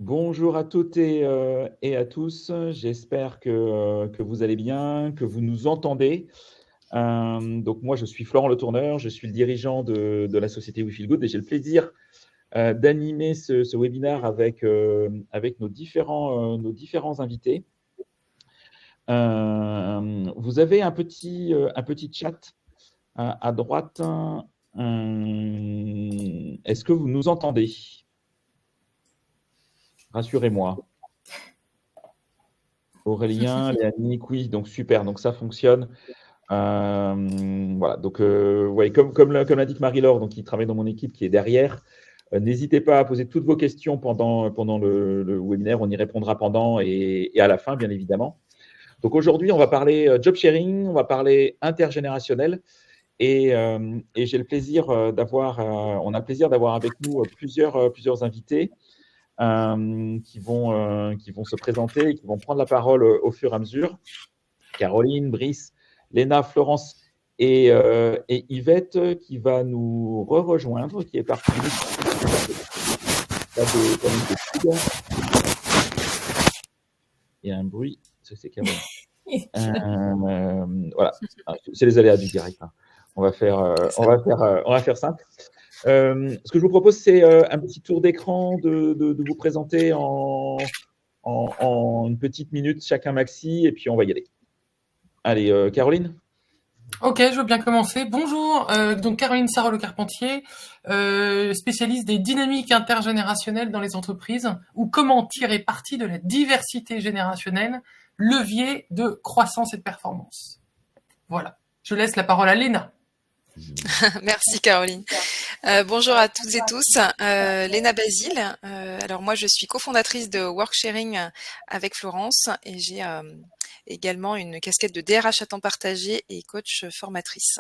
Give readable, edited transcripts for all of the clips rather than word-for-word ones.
Bonjour à toutes et à tous. J'espère que vous allez bien, que vous nous entendez. Donc moi, je suis Florent Le Tourneur, je suis le dirigeant de la société We Feel Good et j'ai le plaisir d'animer ce webinaire avec nos différents invités. Vous avez un petit chat à droite. Est-ce que vous nous entendez? Rassurez-moi. Aurélien, Léanique, oui, donc super, donc ça fonctionne. Voilà, donc ouais, comme l'a dit Marie-Laure, donc qui travaille dans mon équipe, qui est derrière, n'hésitez pas à poser toutes vos questions pendant le webinaire, on y répondra pendant et à la fin, bien évidemment. Donc aujourd'hui, on va parler job sharing, on va parler intergénérationnel et j'ai le plaisir on a le plaisir d'avoir avec nous plusieurs invités qui vont se présenter et qui vont prendre la parole au fur et à mesure. Caroline, Brice, Léna, Florence et Yvette qui va nous rejoindre, qui est partie. Il y a un bruit, c'est Caroline. Voilà, c'est les aléas du direct. Hein. On va faire simple. Ce que je vous propose, c'est un petit tour d'écran de vous présenter en une petite minute chacun maxi, et puis on va y aller. Allez, Caroline. Ok, je veux bien commencer. Bonjour, donc Caroline Sarraud-Le-Carpentier, spécialiste des dynamiques intergénérationnelles dans les entreprises, ou comment tirer parti de la diversité générationnelle, levier de croissance et de performance. Voilà, je laisse la parole à Léna. Merci Caroline. Bonjour à toutes et tous. Léna Basile. Alors moi je suis cofondatrice de Worksharing avec Florence et j'ai également une casquette de DRH à temps partagé et coach formatrice.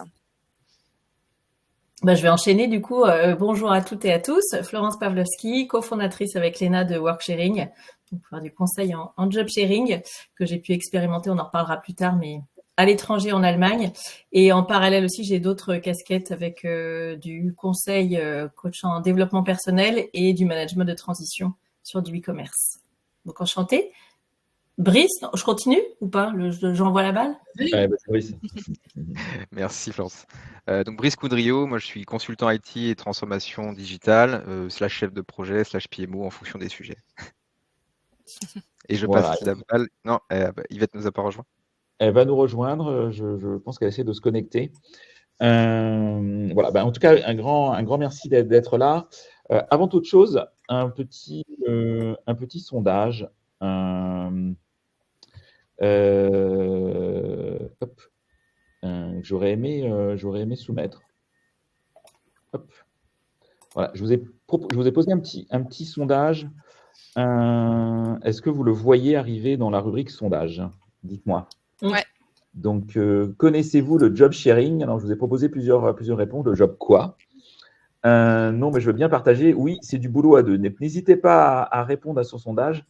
Je vais enchaîner du coup. Bonjour à toutes et à tous. Florence Pawlowski, cofondatrice avec Léna de Worksharing, pour faire du conseil en job sharing que j'ai pu expérimenter. On en reparlera plus tard, mais à l'étranger en Allemagne. Et en parallèle aussi, j'ai d'autres casquettes avec du conseil coach en développement personnel et du management de transition sur du e-commerce. Donc enchantée. Brice, je continue ou pas? J'envoie la balle? Brice. Merci Florence. Donc Brice Coudriot, moi je suis consultant IT et transformation digitale, / chef de projet, / PMO en fonction des sujets. Et je passe la balle. Non, Yvette nous a pas rejoint. Elle va nous rejoindre, je pense qu'elle essaie de se connecter. Voilà, en tout cas, un grand merci d'être là. Avant toute chose, un petit sondage. J'aurais aimé soumettre. Hop. Voilà, je vous ai posé un petit sondage. Est-ce que vous le voyez arriver dans la rubrique sondage? Dites-moi. Ouais. Donc, connaissez-vous le job sharing? Alors, je vous ai proposé plusieurs réponses. Le job quoi? Non, mais je veux bien partager. Oui, c'est du boulot à deux. N'hésitez pas à répondre à ce sondage,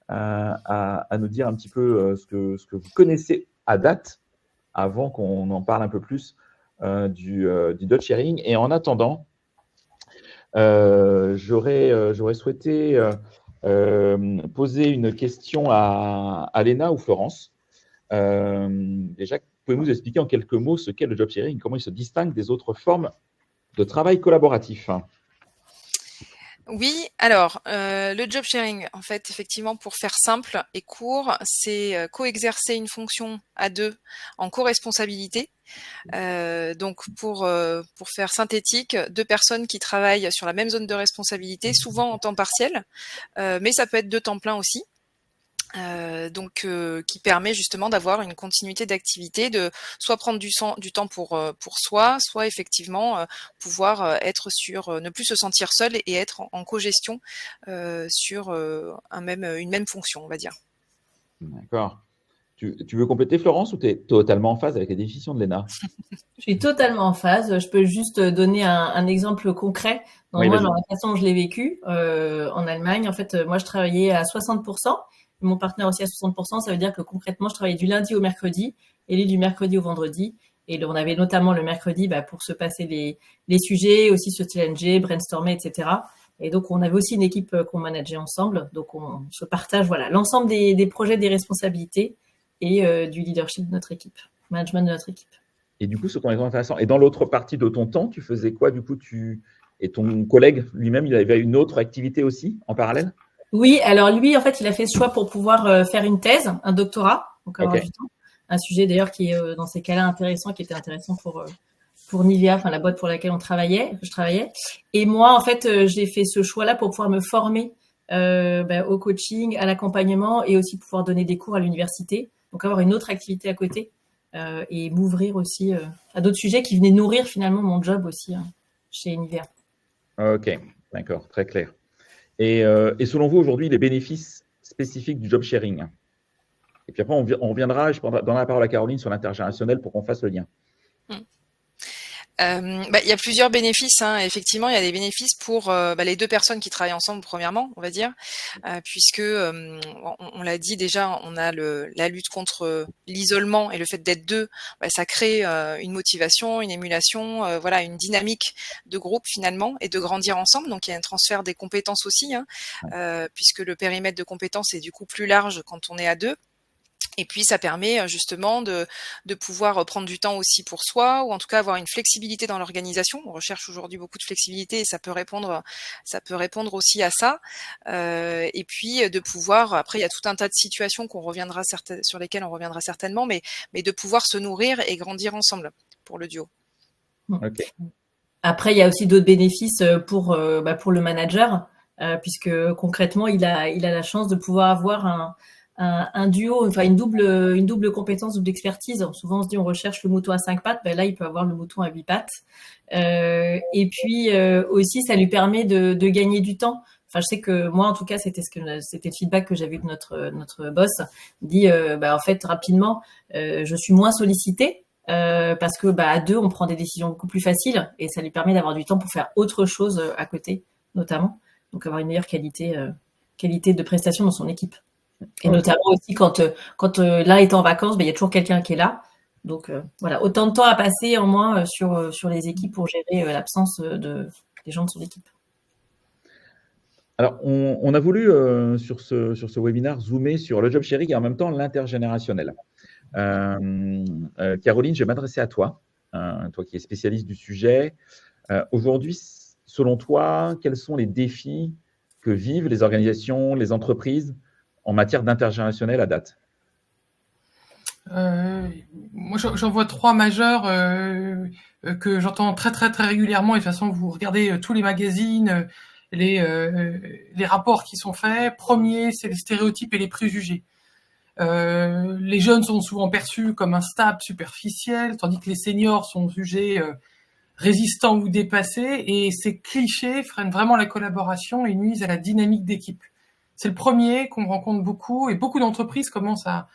à nous dire un petit peu ce que vous connaissez à date, avant qu'on en parle un peu plus du job sharing. Et en attendant, j'aurais souhaité poser une question à Léna ou Florence. Déjà, pouvez-vous nous expliquer en quelques mots ce qu'est le job sharing, comment il se distingue des autres formes de travail collaboratif? Oui, alors le job sharing, en fait, effectivement, pour faire simple et court, c'est co-exercer une fonction à deux en co-responsabilité. Donc pour faire synthétique, deux personnes qui travaillent sur la même zone de responsabilité, souvent en temps partiel, mais ça peut être de temps plein aussi. Donc qui permet justement d'avoir une continuité d'activité, de soit prendre du temps pour soi, soit effectivement pouvoir être sur ne plus se sentir seul et être en co-gestion sur une même fonction, on va dire. D'accord. Tu veux compléter, Florence, ou tu es totalement en phase avec la définition de Léna? Je suis totalement en phase. Je peux juste donner un exemple concret. Dans la façon dont je l'ai vécu en Allemagne, en fait, moi, je travaillais à 60%. Mon partenaire aussi à 60%, ça veut dire que concrètement, je travaillais du lundi au mercredi et lui du mercredi au vendredi. Et on avait notamment le mercredi pour se passer les sujets, aussi se challenger, brainstormer, etc. Et donc, on avait aussi une équipe qu'on manageait ensemble. Donc, on se partage l'ensemble des projets, des responsabilités et du leadership de notre équipe, management de notre équipe. Et du coup, ce ton exemple intéressant. Et dans l'autre partie de ton temps, tu faisais quoi? Du coup, et ton collègue lui-même, il avait une autre activité aussi en parallèle? Oui, alors lui, en fait, il a fait ce choix pour pouvoir faire une thèse, un doctorat, donc avoir du temps. Un sujet d'ailleurs qui est dans ces cas-là intéressant, qui était intéressant pour Nivea, enfin la boîte pour laquelle je travaillais. Et moi, en fait, j'ai fait ce choix-là pour pouvoir me former au coaching, à l'accompagnement et aussi pouvoir donner des cours à l'université. Donc avoir une autre activité à côté et m'ouvrir aussi à d'autres sujets qui venaient nourrir finalement mon job aussi chez Nivea. Ok, d'accord, très clair. Et selon vous, aujourd'hui, les bénéfices spécifiques du job sharing? Et puis après, on reviendra, je donnerai la parole à Caroline sur l'intergénérationnel pour qu'on fasse le lien. Il y a plusieurs bénéfices, hein. Effectivement, il y a des bénéfices pour les deux personnes qui travaillent ensemble, premièrement, on va dire, puisque on l'a dit déjà, on a la lutte contre l'isolement et le fait d'être deux, ça crée une motivation, une émulation, une dynamique de groupe finalement et de grandir ensemble. Donc il y a un transfert des compétences aussi, hein, puisque le périmètre de compétences est du coup plus large quand on est à deux. Et puis, ça permet justement de pouvoir prendre du temps aussi pour soi, ou en tout cas avoir une flexibilité dans l'organisation. On recherche aujourd'hui beaucoup de flexibilité et ça peut répondre aussi à ça. Et puis de pouvoir, après, il y a tout un tas de situations sur lesquelles on reviendra certainement, mais de pouvoir se nourrir et grandir ensemble pour le duo. Okay. Après, il y a aussi d'autres bénéfices pour le manager, puisque concrètement, il a la chance de pouvoir avoir un duo, enfin une double compétence, double expertise. Souvent, on se dit on recherche le mouton à 5 pattes, là, il peut avoir le mouton à 8 pattes. Et puis aussi, ça lui permet de gagner du temps. Enfin, je sais que moi, en tout cas, c'était le feedback que j'avais eu de notre boss. Il dit, en fait, rapidement, je suis moins sollicitée. Parce que à deux, on prend des décisions beaucoup plus faciles et ça lui permet d'avoir du temps pour faire autre chose à côté, notamment. Donc, avoir une meilleure qualité de prestation dans son équipe. Et notamment aussi quand l'un est en vacances, il y a toujours quelqu'un qui est là. Donc, autant de temps à passer en moins sur les équipes pour gérer l'absence des gens de son équipe. Alors, on a voulu, sur ce webinaire, zoomer sur le job sharing et en même temps l'intergénérationnel. Caroline, je vais m'adresser à toi, toi qui es spécialiste du sujet. Aujourd'hui, selon toi, quels sont les défis que vivent les organisations, les entreprises en matière d'intergénérationnel à date? Moi, j'en vois trois majeurs que j'entends très très très régulièrement. Et de toute façon, vous regardez tous les magazines, les rapports qui sont faits. Premier, c'est les stéréotypes et les préjugés. Les jeunes sont souvent perçus comme instables, superficiels, tandis que les seniors sont jugés résistants ou dépassés. Et ces clichés freinent vraiment la collaboration et nuisent à la dynamique d'équipe. C'est le premier qu'on rencontre beaucoup, et beaucoup d'entreprises commencent à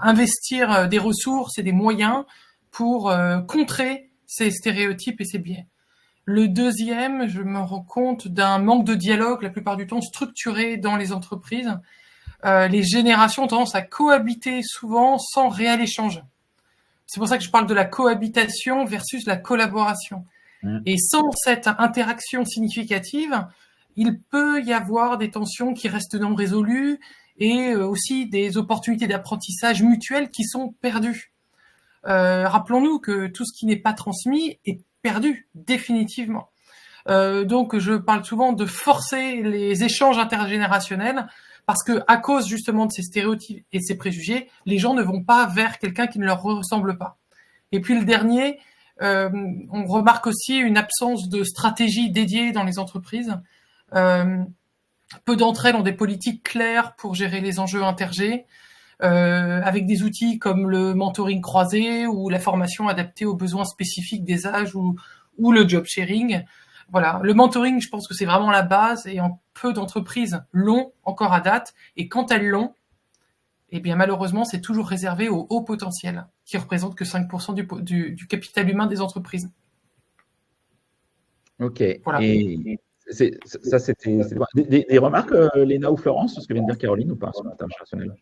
investir des ressources et des moyens pour contrer ces stéréotypes et ces biais. Le deuxième, je me rends compte d'un manque de dialogue, la plupart du temps structuré dans les entreprises. Les générations ont tendance à cohabiter souvent sans réel échange. C'est pour ça que je parle de la cohabitation versus la collaboration. Et sans cette interaction significative, il peut y avoir des tensions qui restent non résolues et aussi des opportunités d'apprentissage mutuel qui sont perdues. Rappelons-nous que tout ce qui n'est pas transmis est perdu, définitivement. Donc, je parle souvent de forcer les échanges intergénérationnels parce que, à cause justement de ces stéréotypes et ces préjugés, les gens ne vont pas vers quelqu'un qui ne leur ressemble pas. Et puis le dernier, on remarque aussi une absence de stratégie dédiée dans les entreprises. Peu d'entre elles ont des politiques claires pour gérer les enjeux intergés, avec des outils comme le mentoring croisé ou la formation adaptée aux besoins spécifiques des âges ou le job sharing. Voilà, le mentoring, je pense que c'est vraiment la base et peu d'entreprises l'ont encore à date. Et quand elles l'ont, eh bien malheureusement, c'est toujours réservé au haut potentiel, qui représente que 5% du capital humain des entreprises. Ok. Voilà. Et ça, c'était des remarques, Léna ou Florence, sur ce que vient de dire Caroline ou pas sur l'intergénérationnel?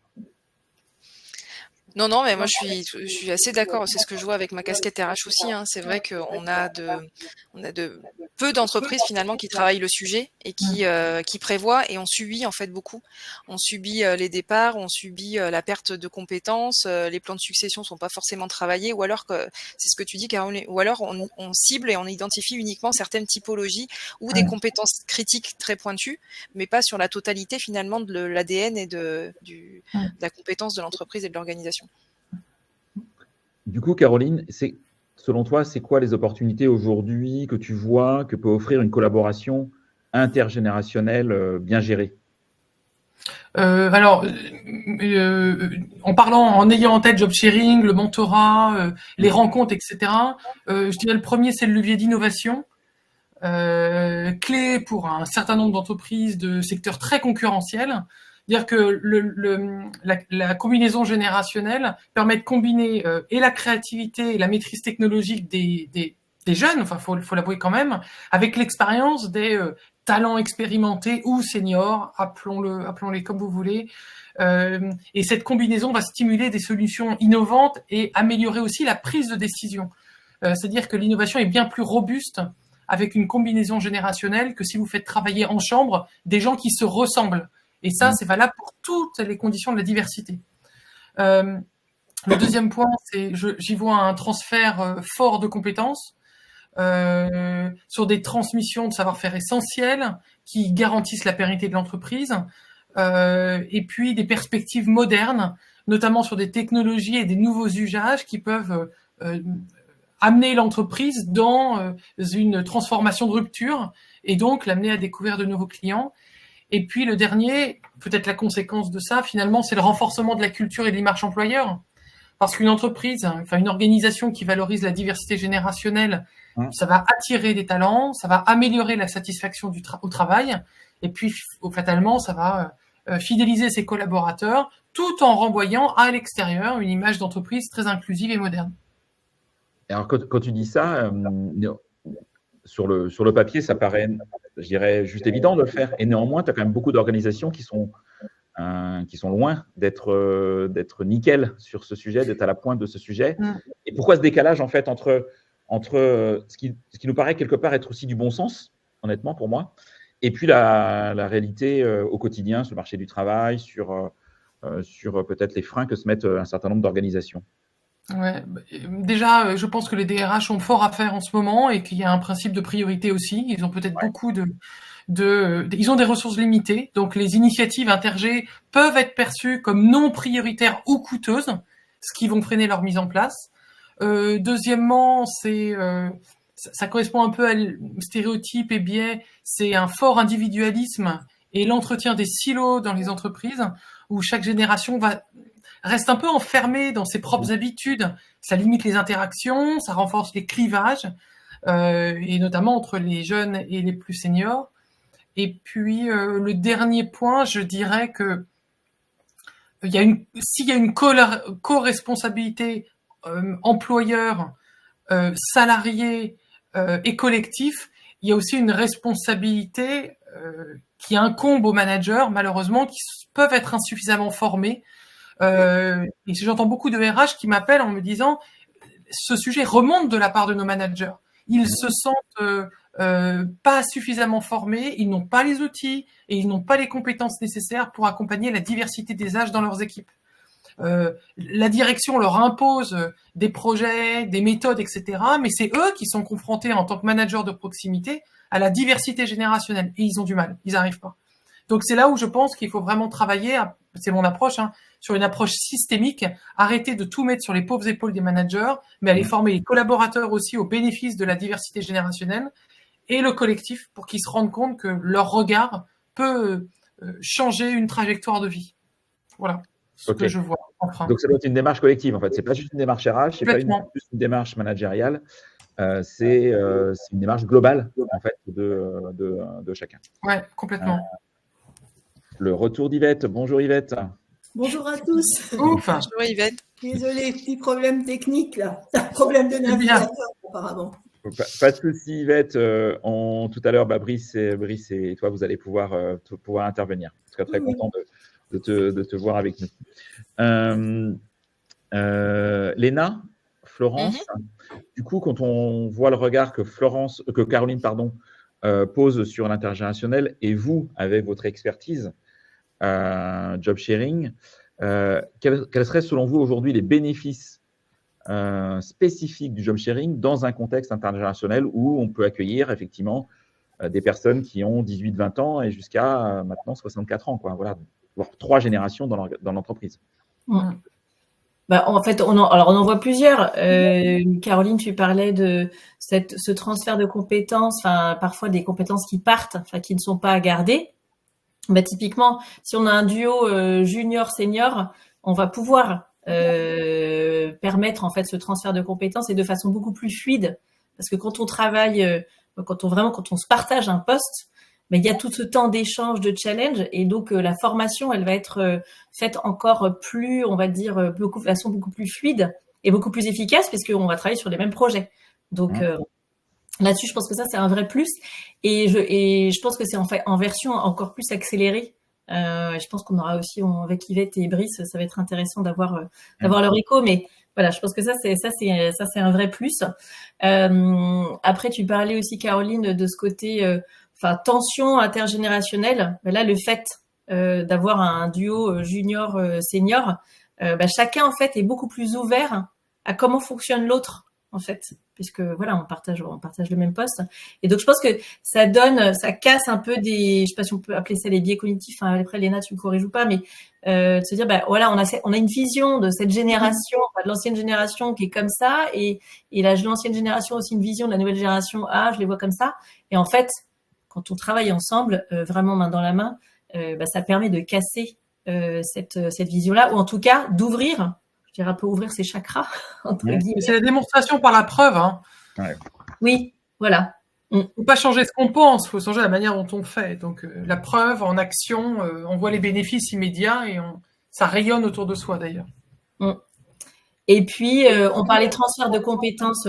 Non, mais moi je suis assez d'accord. C'est ce que je vois avec ma casquette RH aussi, hein. C'est vrai qu'on a de peu d'entreprises finalement qui travaillent le sujet et qui prévoient, et on subit en fait beaucoup. On subit les départs, on subit la perte de compétences, les plans de succession sont pas forcément travaillés, ou alors c'est ce que tu dis, Caroline, ou alors on cible et on identifie uniquement certaines typologies ou des compétences critiques très pointues, mais pas sur la totalité finalement de l'ADN et de la compétence de l'entreprise et de l'organisation. Du coup, Caroline, selon toi, c'est quoi les opportunités aujourd'hui que tu vois que peut offrir une collaboration intergénérationnelle bien gérée? Alors, en ayant en tête job sharing, le mentorat, les rencontres, etc., je dirais le premier, c'est le levier d'innovation, clé pour un certain nombre d'entreprises de secteurs très concurrentiels. Dire que la combinaison générationnelle permet de combiner et la créativité et la maîtrise technologique des jeunes, enfin faut l'avouer quand même, avec l'expérience des talents expérimentés ou seniors, appelons-les comme vous voulez. Et cette combinaison va stimuler des solutions innovantes et améliorer aussi la prise de décision. C'est-à-dire que l'innovation est bien plus robuste avec une combinaison générationnelle que si vous faites travailler en chambre des gens qui se ressemblent. Et ça, c'est valable pour toutes les conditions de la diversité. Le deuxième point, j'y vois un transfert fort de compétences sur des transmissions de savoir-faire essentiels qui garantissent la pérennité de l'entreprise, et puis des perspectives modernes, notamment sur des technologies et des nouveaux usages qui peuvent amener l'entreprise dans une transformation de rupture et donc l'amener à découvrir de nouveaux clients. Et puis le dernier, peut-être la conséquence de ça, finalement, c'est le renforcement de la culture et de l'image employeur. Parce qu'une entreprise, enfin une organisation qui valorise la diversité générationnelle, ça va attirer des talents, ça va améliorer la satisfaction au travail, et puis fatalement, ça va fidéliser ses collaborateurs, tout en renvoyant à l'extérieur une image d'entreprise très inclusive et moderne. Alors, quand tu dis ça, sur le papier, ça paraît, je dirais, juste évident de le faire. Et néanmoins, tu as quand même beaucoup d'organisations qui sont loin d'être nickel sur ce sujet, d'être à la pointe de ce sujet. Et pourquoi ce décalage, en fait, entre ce qui nous paraît quelque part être aussi du bon sens, honnêtement, pour moi, et puis la réalité au quotidien, sur le marché du travail, sur peut-être les freins que se mettent un certain nombre d'organisations? Ouais, déjà, je pense que les DRH ont fort à faire en ce moment et qu'il y a un principe de priorité aussi. Ils ont peut-être beaucoup ils ont des ressources limitées, donc les initiatives intergé peuvent être perçues comme non prioritaires ou coûteuses, ce qui vont freiner leur mise en place. Deuxièmement, ça correspond un peu à stéréotype et biais, c'est un fort individualisme et l'entretien des silos dans les entreprises où chaque génération reste un peu enfermée dans ses propres habitudes. Ça limite les interactions, ça renforce les clivages, et notamment entre les jeunes et les plus seniors. Et puis, le dernier point, je dirais que s'il y a une co-responsabilité employeur, salarié et collectif, il y a aussi une responsabilité qui incombe aux managers, malheureusement, qui peuvent être insuffisamment formés. Et j'entends beaucoup de RH qui m'appellent en me disant ce sujet remonte de la part de nos managers. Ils se sentent pas suffisamment formés, ils n'ont pas les outils et ils n'ont pas les compétences nécessaires pour accompagner la diversité des âges dans leurs équipes. La direction leur impose des projets, des méthodes, etc. Mais c'est eux qui sont confrontés en tant que managers de proximité à la diversité générationnelle et ils ont du mal, ils n'arrivent pas. Donc c'est là où je pense qu'il faut vraiment travailler, c'est mon approche, sur une approche systémique, arrêter de tout mettre sur les pauvres épaules des managers, mais aller former les collaborateurs aussi au bénéfice de la diversité générationnelle et le collectif pour qu'ils se rendent compte que leur regard peut changer une trajectoire de vie. Voilà ce que je vois. Enfin. Donc ça doit être une démarche collective en fait. C'est pas juste une démarche RH, c'est pas juste une démarche managériale. C'est une démarche globale en fait de chacun. Ouais, complètement. Le retour d'Yvette. Bonjour Yvette. Bonjour à tous. Bonjour Yvette. Désolée, petit problème technique là. Problème de navigateur apparemment. Pas de souci Yvette. Tout à l'heure, Brice et toi, vous allez pouvoir intervenir. Je serais très content de te voir avec nous. Léna, Florence, du coup, quand on voit le regard que Caroline pose sur l'intergénérationnel et vous, avec votre expertise, job sharing, quels seraient selon vous aujourd'hui les bénéfices spécifiques du job sharing dans un contexte intergénérationnel où on peut accueillir effectivement des personnes qui ont 18-20 ans et jusqu'à maintenant 64 ans, quoi, voilà, voire 3 générations dans l'entreprise. Bah, en fait, on en voit plusieurs. Caroline, tu parlais de ce transfert de compétences, enfin parfois des compétences qui partent, enfin qui ne sont pas à garder. Bah, typiquement, si on a un duo junior-senior, on va pouvoir permettre en fait ce transfert de compétences et de façon beaucoup plus fluide. Parce que quand on travaille, quand on se partage un poste, mais il y a tout ce temps d'échange, de challenge, et donc la formation, elle va être faite encore plus, on va dire, de façon beaucoup plus fluide et beaucoup plus efficace, puisqu'on va travailler sur les mêmes projets. Donc là-dessus, je pense que ça, c'est un vrai plus. Et je pense que c'est en fait en version encore plus accélérée. Je pense qu'on aura aussi, avec Yvette et Brice, ça va être intéressant d'avoir leur écho. Mais voilà, je pense que ça, c'est un vrai plus. Après, tu parlais aussi, Caroline, de ce côté, tension intergénérationnelle. Ben là, le fait d'avoir un duo junior-senior, chacun, en fait, est beaucoup plus ouvert à comment fonctionne l'autre, en fait, puisque voilà, on partage le même poste. Et donc je pense que ça casse un peu je sais pas si on peut appeler ça les biais cognitifs. Hein, après Léna, tu me corriges ou pas, mais de se dire voilà, on a une vision de cette génération, de l'ancienne génération qui est comme ça, et l'ancienne génération aussi une vision de la nouvelle génération. Je les vois comme ça. Et en fait, quand on travaille ensemble, vraiment main dans la main, ça permet de casser cette vision-là, ou en tout cas d'ouvrir. Je dirais un peu ouvrir ses chakras, entre guillemets. C'est la démonstration par la preuve. Hein. Ouais. Oui, voilà. Il ne faut pas changer ce qu'on pense, il faut changer la manière dont on fait. Donc la preuve en action, on voit les bénéfices immédiats et ça rayonne autour de soi d'ailleurs. Et puis, on parlait de transfert de compétences,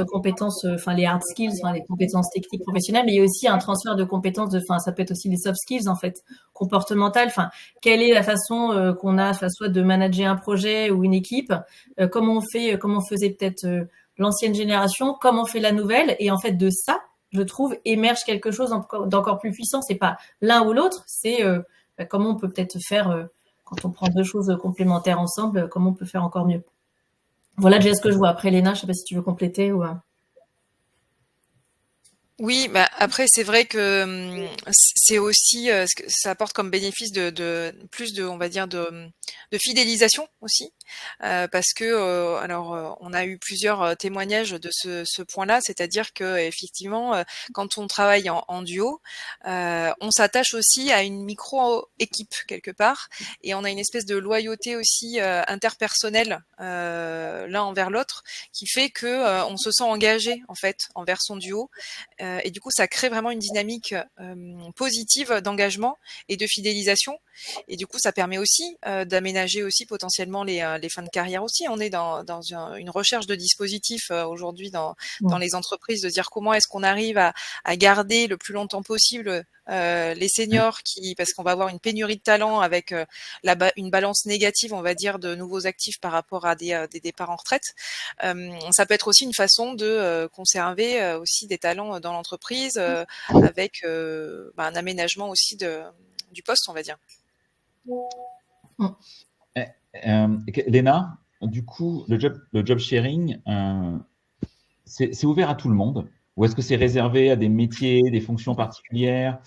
les hard skills, les compétences techniques professionnelles, mais il y a aussi un transfert de compétences, ça peut être aussi les soft skills, en fait, comportementales. Quelle est la façon qu'on a, soit de manager un projet ou une équipe, comment on faisait peut-être l'ancienne génération, comment on fait la nouvelle, et en fait, de ça, je trouve, émerge quelque chose d'encore plus puissant. C'est pas l'un ou l'autre, c'est comment on peut peut-être faire, quand on prend deux choses complémentaires ensemble, comment on peut faire encore mieux. Voilà déjà ce que je vois. Après, Léna, je ne sais pas si tu veux compléter ou. Oui, après c'est vrai que c'est aussi ce que ça apporte comme bénéfice de plus de, on va dire, de fidélisation aussi, parce que alors on a eu plusieurs témoignages de ce point-là, c'est-à-dire que effectivement quand on travaille en duo, on s'attache aussi à une micro-équipe quelque part, et on a une espèce de loyauté aussi interpersonnelle l'un envers l'autre, qui fait que on se sent engagé en fait envers son duo. Et du coup, ça crée vraiment une dynamique positive d'engagement et de fidélisation. Et du coup, ça permet aussi d'aménager aussi potentiellement les fins de carrière aussi. On est dans une recherche de dispositifs aujourd'hui dans les entreprises, de dire comment est-ce qu'on arrive à garder le plus longtemps possible les seniors, parce qu'on va avoir une pénurie de talent avec une balance négative, on va dire, de nouveaux actifs par rapport à des départs en retraite. Ça peut être aussi une façon de conserver aussi des talents dans l'entreprise avec un aménagement aussi du poste, on va dire. Léna, du coup, le job sharing, c'est ouvert à tout le monde, ou est-ce que c'est réservé à des métiers, des fonctions particulières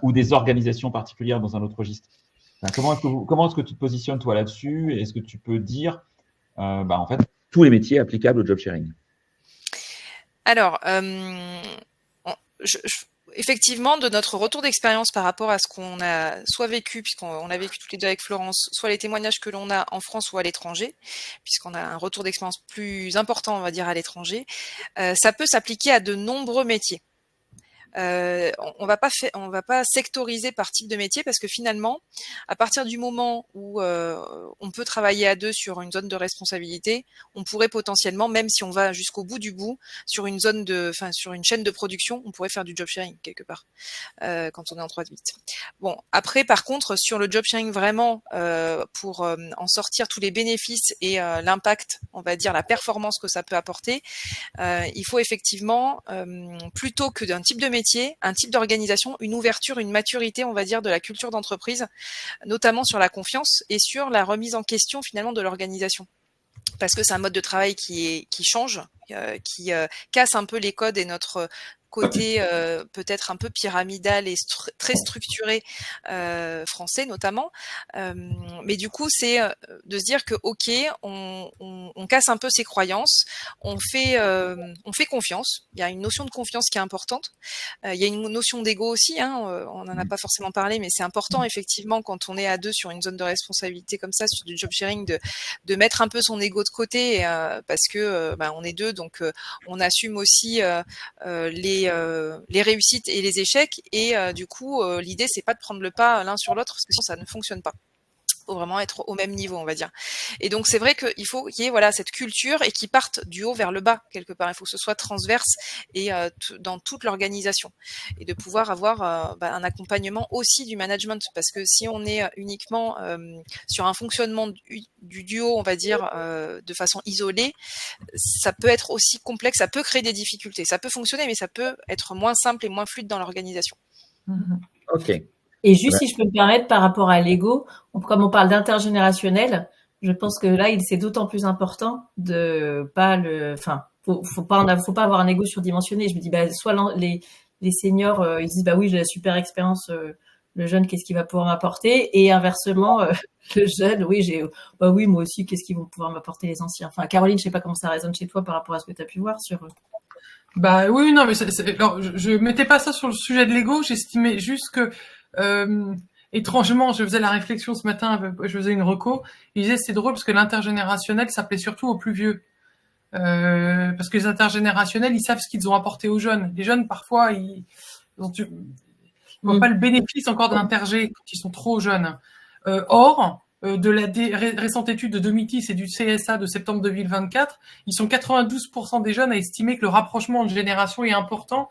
ou des organisations particulières dans un autre registre? Comment est-ce que tu te positionnes toi là-dessus? Est-ce que tu peux dire en fait tous les métiers applicables au job sharing? Alors, effectivement, de notre retour d'expérience par rapport à ce qu'on a soit vécu, puisqu'on a vécu toutes les deux avec Florence, soit les témoignages que l'on a en France ou à l'étranger, puisqu'on a un retour d'expérience plus important, on va dire, à l'étranger, ça peut s'appliquer à de nombreux métiers. on va pas sectoriser par type de métier parce que finalement, à partir du moment où on peut travailler à deux sur une zone de responsabilité, on pourrait potentiellement, même si on va jusqu'au bout du bout, sur une chaîne de production, on pourrait faire du job sharing quelque part quand on est en 3-8. Bon, après, par contre, sur le job sharing vraiment, pour en sortir tous les bénéfices et l'impact, on va dire la performance que ça peut apporter, il faut effectivement, plutôt que d'un type de métier, un type d'organisation, une ouverture, une maturité, on va dire, de la culture d'entreprise, notamment sur la confiance et sur la remise en question finalement de l'organisation. Parce que c'est un mode de travail qui change, qui casse un peu les codes et notre côté peut-être un peu pyramidal et très structuré français notamment. Mais du coup, c'est de se dire que ok, on casse un peu ses croyances, on fait confiance. Il y a une notion de confiance qui est importante. Il y a une notion d'ego aussi. On n'en a pas forcément parlé, mais c'est important effectivement quand on est à deux sur une zone de responsabilité comme ça, sur du job sharing, de mettre un peu son ego de côté parce que on est deux, donc on assume aussi les réussites et les échecs et du coup l'idée c'est pas de prendre le pas l'un sur l'autre parce que sinon ça ne fonctionne pas. Faut vraiment être au même niveau, on va dire. Et donc c'est vrai qu'il faut qu'il y ait cette culture et qui parte du haut vers le bas quelque part. Il faut que ce soit transverse et dans toute l'organisation et de pouvoir avoir un accompagnement aussi du management parce que si on est uniquement sur un fonctionnement du duo, on va dire de façon isolée, ça peut être aussi complexe, ça peut créer des difficultés. Ça peut fonctionner, mais ça peut être moins simple et moins fluide dans l'organisation. Ok. Et juste si je peux me permettre par rapport à l'ego, comme on parle d'intergénérationnel, je pense que là, c'est d'autant plus important de pas faut pas avoir un ego surdimensionné. Je me dis, soit les seniors, ils disent, oui, j'ai la super expérience, le jeune, qu'est-ce qu'il va pouvoir m'apporter? Et inversement, le jeune, oui, oui, moi aussi, qu'est-ce qu'ils vont pouvoir m'apporter les anciens? Enfin, Caroline, je sais pas comment ça résonne chez toi par rapport à ce que tu as pu voir sur oui, non, mais alors, je mettais pas ça sur le sujet de l'ego, j'estimais juste que étrangement, je faisais la réflexion ce matin, je faisais une reco, il disait c'est drôle parce que l'intergénérationnel s'appelait surtout aux plus vieux. Parce que les intergénérationnels, ils savent ce qu'ils ont apporté aux jeunes. Les jeunes, parfois, ils n'ont pas le bénéfice encore de l'intergé quand ils sont trop jeunes. Or, de la récente étude de Domitis et du CSA de septembre 2024, ils sont 92% des jeunes à estimer que le rapprochement de génération est important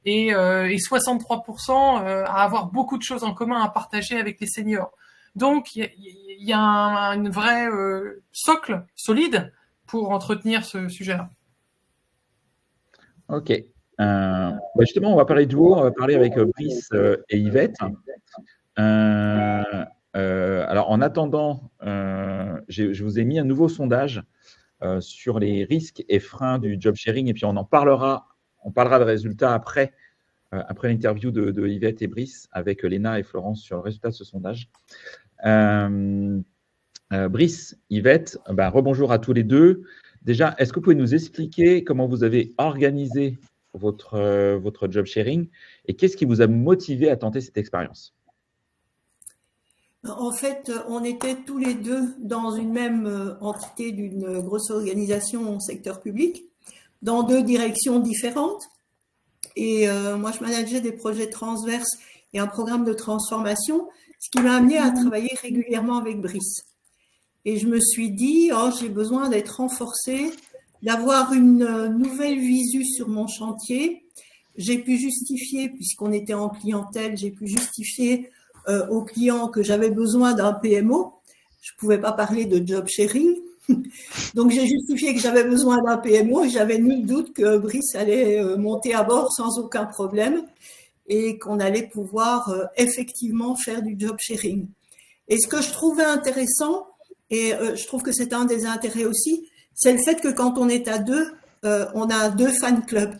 et 63% à avoir beaucoup de choses en commun à partager avec les seniors. Donc, il y a une vraie socle solide pour entretenir ce sujet-là. Ok. Justement, on va parler duo, on va parler avec Brice et Yvette. Alors, en attendant, je vous ai mis un nouveau sondage sur les risques et freins du job sharing, et puis on parlera de résultats après l'interview de Yvette et Brice avec Léna et Florence sur le résultat de ce sondage. Brice, Yvette, rebonjour à tous les deux. Déjà, est-ce que vous pouvez nous expliquer comment vous avez organisé votre job sharing et qu'est-ce qui vous a motivé à tenter cette expérience? En fait, on était tous les deux dans une même entité d'une grosse organisation au secteur public, dans deux directions différentes. Et moi, je manageais des projets transverses et un programme de transformation, ce qui m'a amené à travailler régulièrement avec Brice. Et je me suis dit, j'ai besoin d'être renforcée, d'avoir une nouvelle visu sur mon chantier. J'ai pu justifier, puisqu'on était en clientèle, j'ai pu justifier aux clients que j'avais besoin d'un PMO. Je ne pouvais pas parler de job sharing. Donc, j'ai justifié que j'avais besoin d'un PMO et j'avais nul doute que Brice allait monter à bord sans aucun problème et qu'on allait pouvoir effectivement faire du job sharing. Et ce que je trouvais intéressant, et je trouve que c'est un des intérêts aussi, c'est le fait que quand on est à deux, on a deux fan clubs.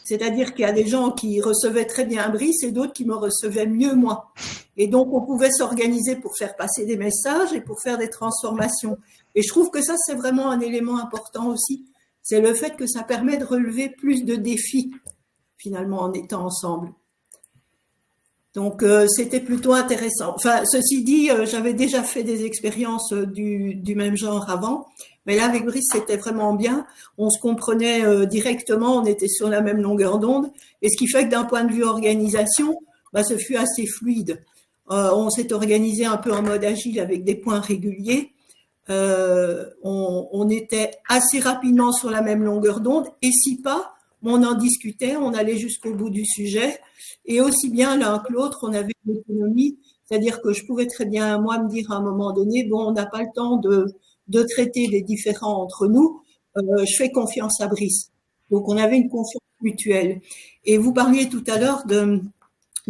C'est-à-dire qu'il y a des gens qui recevaient très bien Brice et d'autres qui me recevaient mieux moi. Et donc, on pouvait s'organiser pour faire passer des messages et pour faire des transformations. Et je trouve que ça, c'est vraiment un élément important aussi. C'est le fait que ça permet de relever plus de défis, finalement, en étant ensemble. Donc, c'était plutôt intéressant. Enfin, ceci dit, j'avais déjà fait des expériences du même genre avant. Mais là, avec Brice, c'était vraiment bien. On se comprenait directement, on était sur la même longueur d'onde. Et ce qui fait que d'un point de vue organisation, ce fut assez fluide. On s'est organisé un peu en mode agile avec des points réguliers. On était assez rapidement sur la même longueur d'onde. Et si pas, on en discutait, on allait jusqu'au bout du sujet. Et aussi bien l'un que l'autre, on avait une autonomie. C'est-à-dire que je pouvais très bien, moi, me dire à un moment donné, bon, on n'a pas le temps de traiter les différends entre nous, je fais confiance à Brice. Donc, on avait une confiance mutuelle. Et vous parliez tout à l'heure de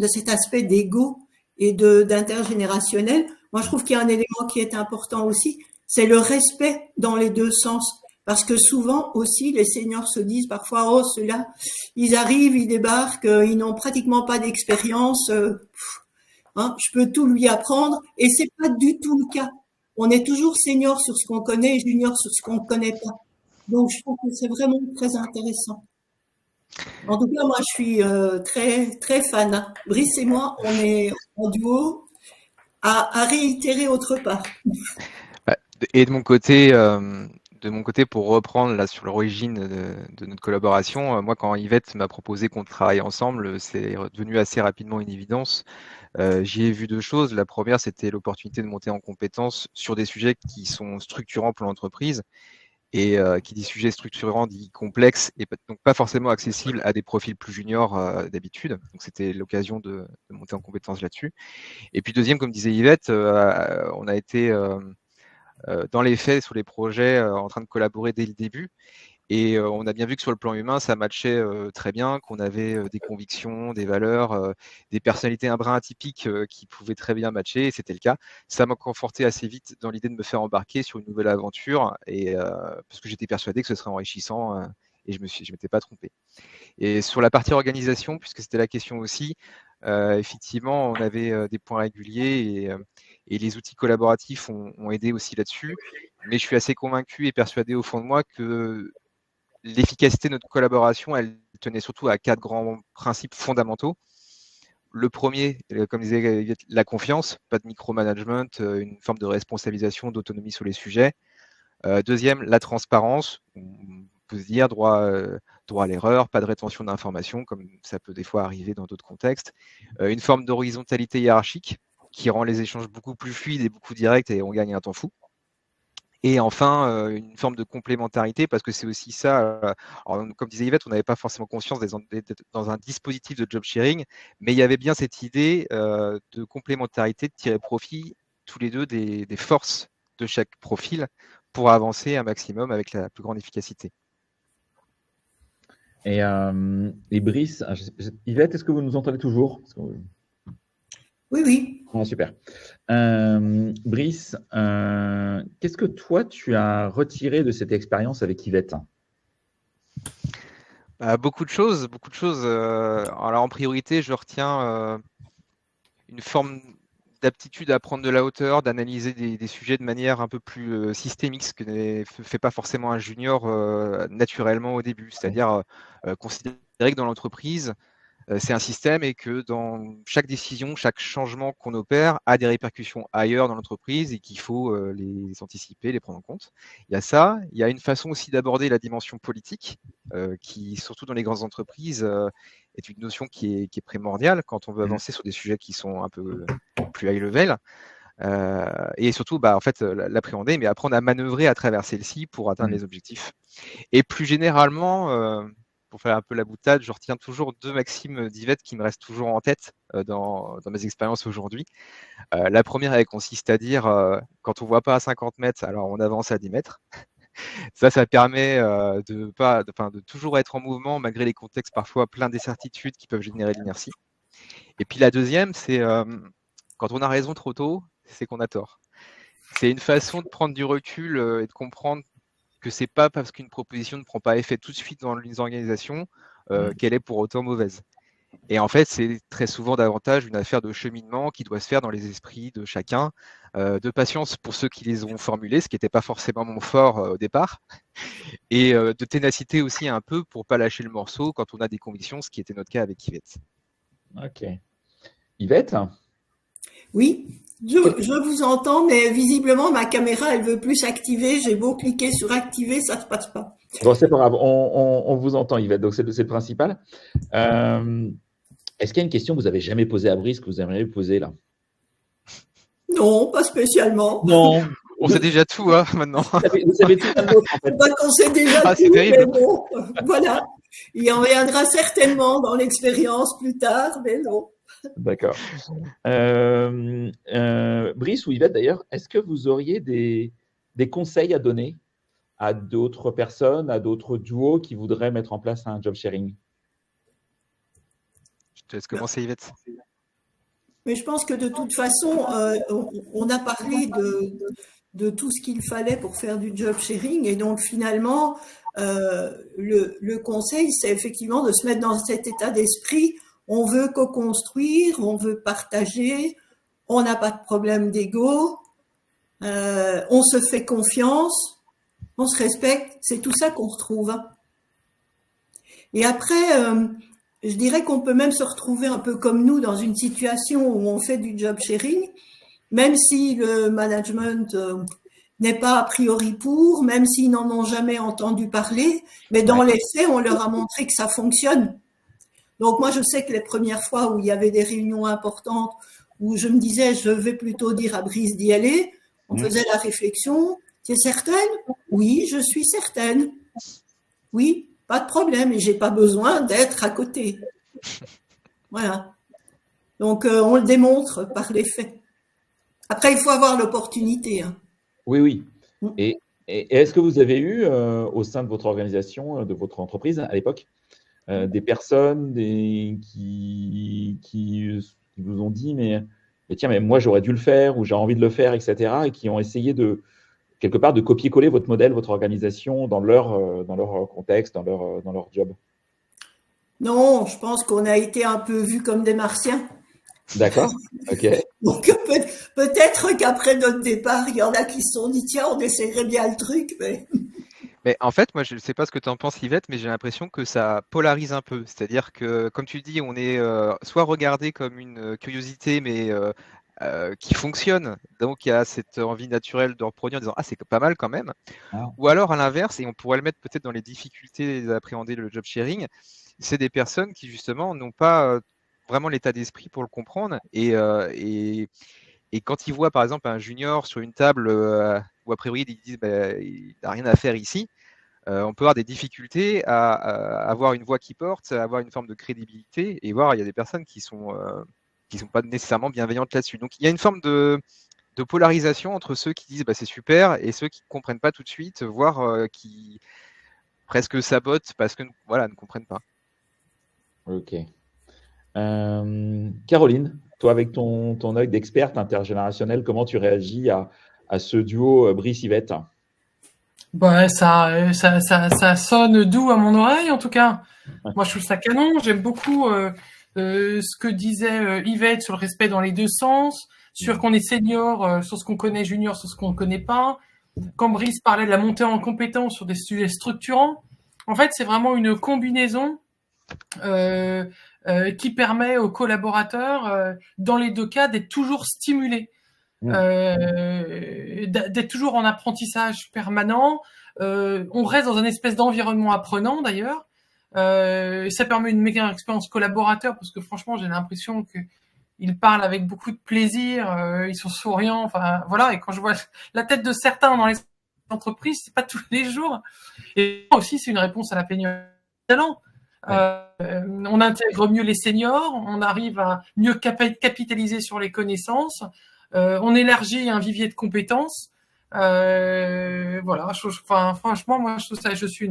cet aspect d'ego et d'intergénérationnel. Moi, je trouve qu'il y a un élément qui est important aussi, c'est le respect dans les deux sens. Parce que souvent aussi, les seniors se disent parfois, oh, ceux-là, ils arrivent, ils débarquent, ils n'ont pratiquement pas d'expérience, je peux tout lui apprendre, et c'est pas du tout le cas. On est toujours senior sur ce qu'on connaît et junior sur ce qu'on ne connaît pas. Donc, je trouve que c'est vraiment très intéressant. En tout cas, moi, je suis très, très fan. Brice et moi, on est en duo à réitérer autre part. Et de mon côté, pour reprendre là sur l'origine de notre collaboration, moi, quand Yvette m'a proposé qu'on travaille ensemble, c'est devenu assez rapidement une évidence. J'y ai vu deux choses. La première, c'était l'opportunité de monter en compétence sur des sujets qui sont structurants pour l'entreprise. Et qui dit sujet structurant dit complexe et donc pas forcément accessible à des profils plus juniors d'habitude. Donc c'était l'occasion de monter en compétence là-dessus. Et puis deuxième, comme disait Yvette, on a été dans les faits sur les projets en train de collaborer dès le début. Et on a bien vu que sur le plan humain, ça matchait très bien, qu'on avait des convictions, des valeurs, des personnalités un brin atypiques qui pouvaient très bien matcher, et c'était le cas. Ça m'a conforté assez vite dans l'idée de me faire embarquer sur une nouvelle aventure, et parce que j'étais persuadé que ce serait enrichissant, et je m'étais pas trompé. Et sur la partie organisation, puisque c'était la question aussi, effectivement, on avait des points réguliers, et les outils collaboratifs ont aidé aussi là-dessus. Mais je suis assez convaincu et persuadé au fond de moi que l'efficacité de notre collaboration, elle tenait surtout à 4 grands principes fondamentaux. Le premier, comme disait, la confiance, pas de micromanagement, une forme de responsabilisation, d'autonomie sur les sujets. Deuxième, la transparence. On peut se dire droit à l'erreur, pas de rétention d'informations, comme ça peut des fois arriver dans d'autres contextes. Une forme d'horizontalité hiérarchique qui rend les échanges beaucoup plus fluides et beaucoup directs, et on gagne un temps fou. Et enfin, une forme de complémentarité, parce que c'est aussi ça. Alors, comme disait Yvette, on n'avait pas forcément conscience d'être dans un dispositif de job sharing, mais il y avait bien cette idée de complémentarité, de tirer profit tous les deux des forces de chaque profil pour avancer un maximum avec la plus grande efficacité. Et Brice, Yvette, est-ce que vous nous entendez toujours? Oui, oui. Ah, super. Brice, qu'est-ce que toi, tu as retiré de cette expérience avec Yvette? Beaucoup de choses. Alors en priorité, je retiens une forme d'aptitude à prendre de la hauteur, d'analyser des sujets de manière un peu plus systémique, ce que ne fait pas forcément un junior naturellement au début. C'est-à-dire considérer que dans l'entreprise, c'est un système et que dans chaque décision, chaque changement qu'on opère a des répercussions ailleurs dans l'entreprise et qu'il faut les anticiper, les prendre en compte. Il y a ça. Il y a une façon aussi d'aborder la dimension politique qui, surtout dans les grandes entreprises, est une notion qui est primordiale quand on veut avancer sur des sujets qui sont un peu plus high level. Et surtout, en fait, l'appréhender, mais apprendre à manœuvrer à travers celle-ci pour atteindre les objectifs. Et plus généralement, pour faire un peu la boutade, je retiens toujours deux maximes d'Yvette qui me restent toujours en tête dans mes expériences aujourd'hui. La première, elle consiste à dire quand on ne voit pas à 50 mètres, alors on avance à 10 mètres. Ça permet de toujours être en mouvement malgré les contextes parfois pleins d'incertitudes qui peuvent générer de l'inertie. Et puis la deuxième, c'est quand on a raison trop tôt, c'est qu'on a tort. C'est une façon de prendre du recul et de comprendre que c'est pas parce qu'une proposition ne prend pas effet tout de suite dans une organisation qu'elle est pour autant mauvaise. Et en fait, c'est très souvent davantage une affaire de cheminement qui doit se faire dans les esprits de chacun, de patience pour ceux qui les ont formulés, ce qui n'était pas forcément mon fort au départ, et de ténacité aussi un peu pour pas lâcher le morceau quand on a des convictions, ce qui était notre cas avec Yvette. Ok. Yvette? Oui. Je vous entends, mais visiblement, ma caméra, elle veut plus s'activer. J'ai beau cliquer sur activer, ça ne se passe pas. Bon, c'est pas grave, on vous entend, Yvette, donc c'est le principal. Est-ce qu'il y a une question que vous n'avez jamais posée à Brice, que vous aimeriez poser là? Non, pas spécialement. Non. On sait déjà tout, hein, maintenant. Vous savez tout un autre, en fait. Pas qu'on sait déjà Ah, c'est tout, terrible. mais bon, voilà. Il en reviendra certainement dans l'expérience plus tard, mais non. D'accord. Brice ou Yvette, d'ailleurs, est-ce que vous auriez des conseils à donner à d'autres personnes, à d'autres duos qui voudraient mettre en place un job sharing? Je te laisse commencer, Yvette. Mais je pense que de toute façon, on a parlé de tout ce qu'il fallait pour faire du job sharing. Et donc, finalement, le conseil, c'est effectivement de se mettre dans cet état d'esprit. On veut co-construire, on veut partager, on n'a pas de problème d'ego, on se fait confiance, on se respecte. C'est tout ça qu'on retrouve. Et après, je dirais qu'on peut même se retrouver un peu comme nous dans une situation où on fait du job sharing, même si le management n'est pas a priori pour, même s'ils n'en ont jamais entendu parler, mais dans les faits, on leur a montré que ça fonctionne. Donc moi, je sais que les premières fois où il y avait des réunions importantes, où je me disais, je vais plutôt dire à Brice d'y aller, on faisait la réflexion, tu es certaine? Oui, je suis certaine. Oui, pas de problème, et j'ai pas besoin d'être à côté. Voilà. Donc, on le démontre par les faits. Après, il faut avoir l'opportunité. Hein. Oui. Et est-ce que vous avez eu, au sein de votre organisation, de votre entreprise à l'époque, des personnes qui vous ont dit mais tiens, mais moi j'aurais dû le faire ou j'ai envie de le faire, etc. et qui ont essayé quelque part de copier-coller votre modèle, votre organisation dans leur contexte, dans leur job? Non, je pense qu'on a été un peu vus comme des martiens. D'accord, ok. Donc peut-être qu'après notre départ, il y en a qui se sont dit tiens, on essaierait bien le truc, mais… Mais en fait, moi, je ne sais pas ce que tu en penses, Yvette, mais j'ai l'impression que ça polarise un peu. C'est-à-dire que, comme tu dis, on est soit regardé comme une curiosité, mais qui fonctionne. Donc, il y a cette envie naturelle de reproduire en disant ah, c'est pas mal quand même. Ah. Ou alors, à l'inverse, et on pourrait le mettre peut-être dans les difficultés d'appréhender le job sharing, c'est des personnes qui, justement, n'ont pas vraiment l'état d'esprit pour le comprendre. Et quand ils voient, par exemple, un junior sur une table où, a priori, ils disent il n'a rien à faire ici, on peut avoir des difficultés à avoir une voix qui porte, à avoir une forme de crédibilité, et voir, il y a des personnes qui sont pas nécessairement bienveillantes là-dessus. Donc, il y a une forme de polarisation entre ceux qui disent c'est super et ceux qui ne comprennent pas tout de suite, voire qui presque sabotent parce que ne comprennent pas. Ok. Caroline, toi, avec ton œil d'experte intergénérationnelle, comment tu réagis à ce duo Brice-Yvette? Ça sonne doux à mon oreille, en tout cas. Moi, je trouve ça canon. J'aime beaucoup ce que disait Yvette sur le respect dans les deux sens, sur qu'on est senior, sur ce qu'on connaît, junior, sur ce qu'on ne connaît pas. Quand Brice parlait de la montée en compétence sur des sujets structurants, en fait, c'est vraiment une combinaison qui permet aux collaborateurs, dans les deux cas, d'être toujours stimulés. D'être toujours en apprentissage permanent. On reste dans un espèce d'environnement apprenant d'ailleurs. Ça permet une meilleure expérience collaborateur parce que franchement j'ai l'impression qu'ils parlent avec beaucoup de plaisir, ils sont souriants, enfin voilà. Et quand je vois la tête de certains dans les entreprises, c'est pas tous les jours. Et aussi c'est une réponse à la pénurie de talent. On intègre mieux les seniors, on arrive à mieux capitaliser sur les connaissances. On élargit un vivier de compétences. Voilà. Franchement, moi, je suis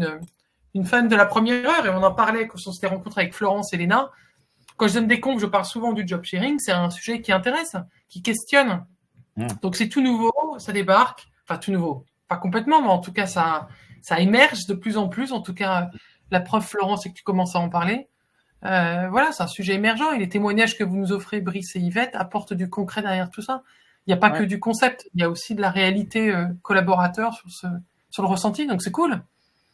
une fan de la première heure et on en parlait quand on s'était rencontrés avec Florence et Léna. Quand je donne des confs, je parle souvent du job sharing. C'est un sujet qui intéresse, qui questionne. Donc c'est tout nouveau, ça débarque. Enfin tout nouveau, pas complètement, mais en tout cas ça émerge de plus en plus. En tout cas, la preuve, Florence, c'est que tu commences à en parler. Voilà, c'est un sujet émergent et les témoignages que vous nous offrez, Brice et Yvette, apportent du concret derrière tout ça. Il n'y a pas que du concept, il y a aussi de la réalité collaborateur sur le ressenti, donc c'est cool.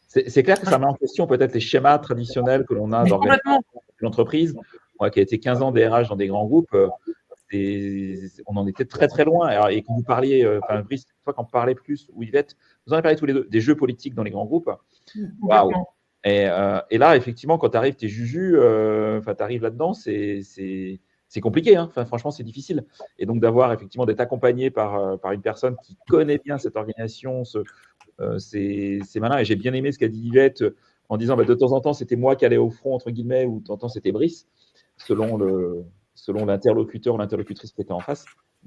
C'est clair que ça met en question peut-être les schémas traditionnels que l'on a dans l'entreprise. Moi qui ai été 15 ans DRH dans des grands groupes, on en était très très loin. Alors, et quand vous parliez, Brice, toi quand vous parlez plus, ou Yvette, vous en avez parlé tous les deux, des jeux politiques dans les grands groupes. Waouh. Et là, effectivement, quand tu arrives, t'es juju, tu arrives là-dedans, c'est compliqué. Hein. Franchement, c'est difficile. Et donc, d'être accompagné par une personne qui connaît bien cette organisation, c'est malin. Et j'ai bien aimé ce qu'a dit Yvette en disant de temps en temps, c'était moi qui allais au front, entre guillemets, ou de temps en temps, c'était Brice, selon l'interlocuteur ou l'interlocutrice qui était en face.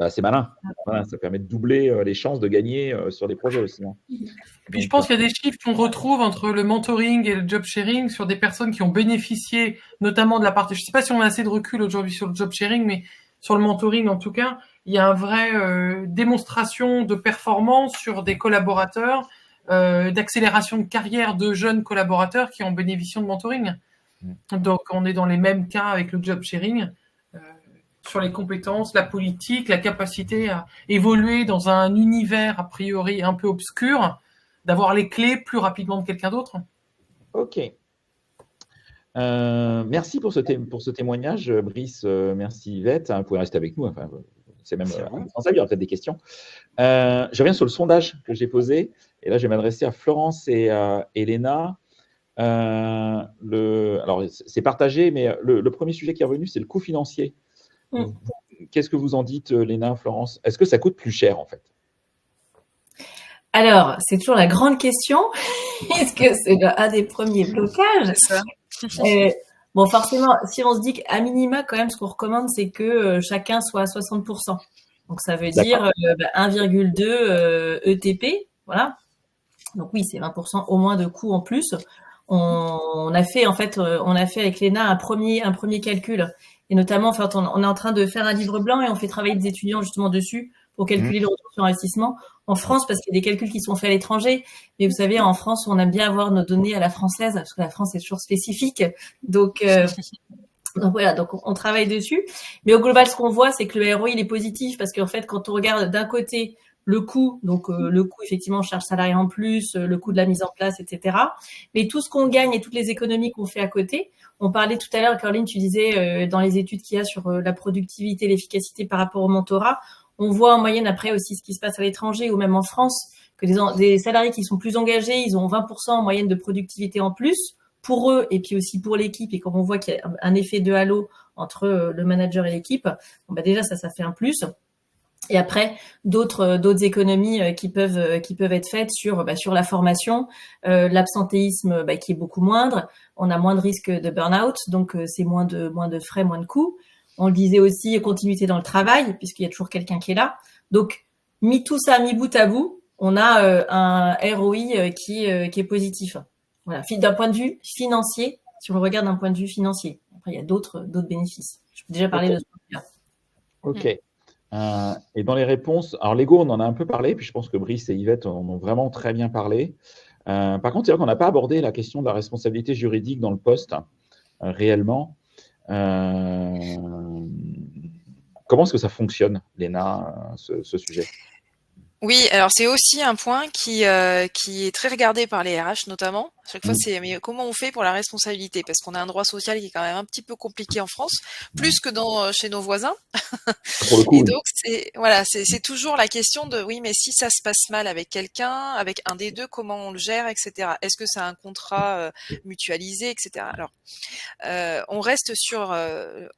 C'est malin. Voilà, ça permet de doubler les chances de gagner sur des projets aussi. Hein. Et puis, je pense qu'il y a des chiffres qu'on retrouve entre le mentoring et le job sharing sur des personnes qui ont bénéficié, notamment de la partie. Je ne sais pas si on a assez de recul aujourd'hui sur le job sharing, mais sur le mentoring, en tout cas, il y a une vraie démonstration de performance sur des collaborateurs, d'accélération de carrière de jeunes collaborateurs qui ont bénéficié de mentoring. Donc, on est dans les mêmes cas avec le job sharing. Sur les compétences, la politique, la capacité à évoluer dans un univers a priori un peu obscur, d'avoir les clés plus rapidement que quelqu'un d'autre. Ok. Merci pour ce témoignage, Brice. Merci Yvette. Vous pouvez rester avec nous. C'est même indispensable, il y aura peut-être des questions. Je reviens sur le sondage que j'ai posé. Et là, je vais m'adresser à Florence et à Elena. Alors, c'est partagé, mais le premier sujet qui est revenu, c'est le coût financier. Qu'est-ce que vous en dites, Léna, Florence? Est-ce que ça coûte plus cher, en fait? Alors, c'est toujours la grande question. Est-ce que c'est un des premiers blocages? Bon, forcément, si on se dit qu'à minima, quand même, ce qu'on recommande, c'est que chacun soit à 60%. Donc, ça veut dire 1,2 ETP. Voilà. Donc, oui, c'est 20% au moins de coûts en plus. On a fait avec Léna un premier calcul. Et notamment, on est en train de faire un livre blanc et on fait travailler des étudiants justement dessus pour calculer le retour sur investissement en France, parce qu'il y a des calculs qui sont faits à l'étranger. Mais vous savez, en France, on aime bien avoir nos données à la française, parce que la France est toujours spécifique. Donc voilà, donc on travaille dessus. Mais au global, ce qu'on voit, c'est que le ROI, il est positif, parce qu'en fait, quand on regarde d'un côté le coût, donc le coût effectivement charge salariale en plus, le coût de la mise en place, etc. Mais tout ce qu'on gagne et toutes les économies qu'on fait à côté, on parlait tout à l'heure, Caroline, tu disais dans les études qu'il y a sur la productivité, l'efficacité par rapport au mentorat, on voit en moyenne après aussi ce qui se passe à l'étranger ou même en France, que des salariés qui sont plus engagés, ils ont 20% en moyenne de productivité en plus pour eux et puis aussi pour l'équipe. Et quand on voit qu'il y a un effet de halo entre le manager et l'équipe, déjà ça fait un plus. Et après, d'autres économies qui peuvent être faites sur la formation, l'absentéisme qui est beaucoup moindre. On a moins de risque de burn-out, donc c'est moins de frais, moins de coûts. On le disait aussi, continuité dans le travail, puisqu'il y a toujours quelqu'un qui est là. Donc, mis tout ça, mis bout à bout, on a un ROI qui est positif. Voilà, d'un point de vue financier, si on le regarde d'un point de vue financier. Après, il y a d'autres bénéfices. Je peux déjà parler de ce point-là. Ok. Et dans les réponses, alors l'ego, on en a un peu parlé, puis je pense que Brice et Yvette en ont vraiment très bien parlé. Par contre, c'est vrai qu'on n'a pas abordé la question de la responsabilité juridique dans le poste, réellement. Comment est-ce que ça fonctionne, Léna, ce sujet? Oui, alors c'est aussi un point qui est très regardé par les RH notamment. À chaque fois, c'est mais comment on fait pour la responsabilité? Parce qu'on a un droit social qui est quand même un petit peu compliqué en France, plus que chez nos voisins. Pour le coup, et donc c'est toujours la question de oui, mais si ça se passe mal avec quelqu'un, avec un des deux, comment on le gère, etc. Est-ce que c'est un contrat mutualisé, etc. Alors on reste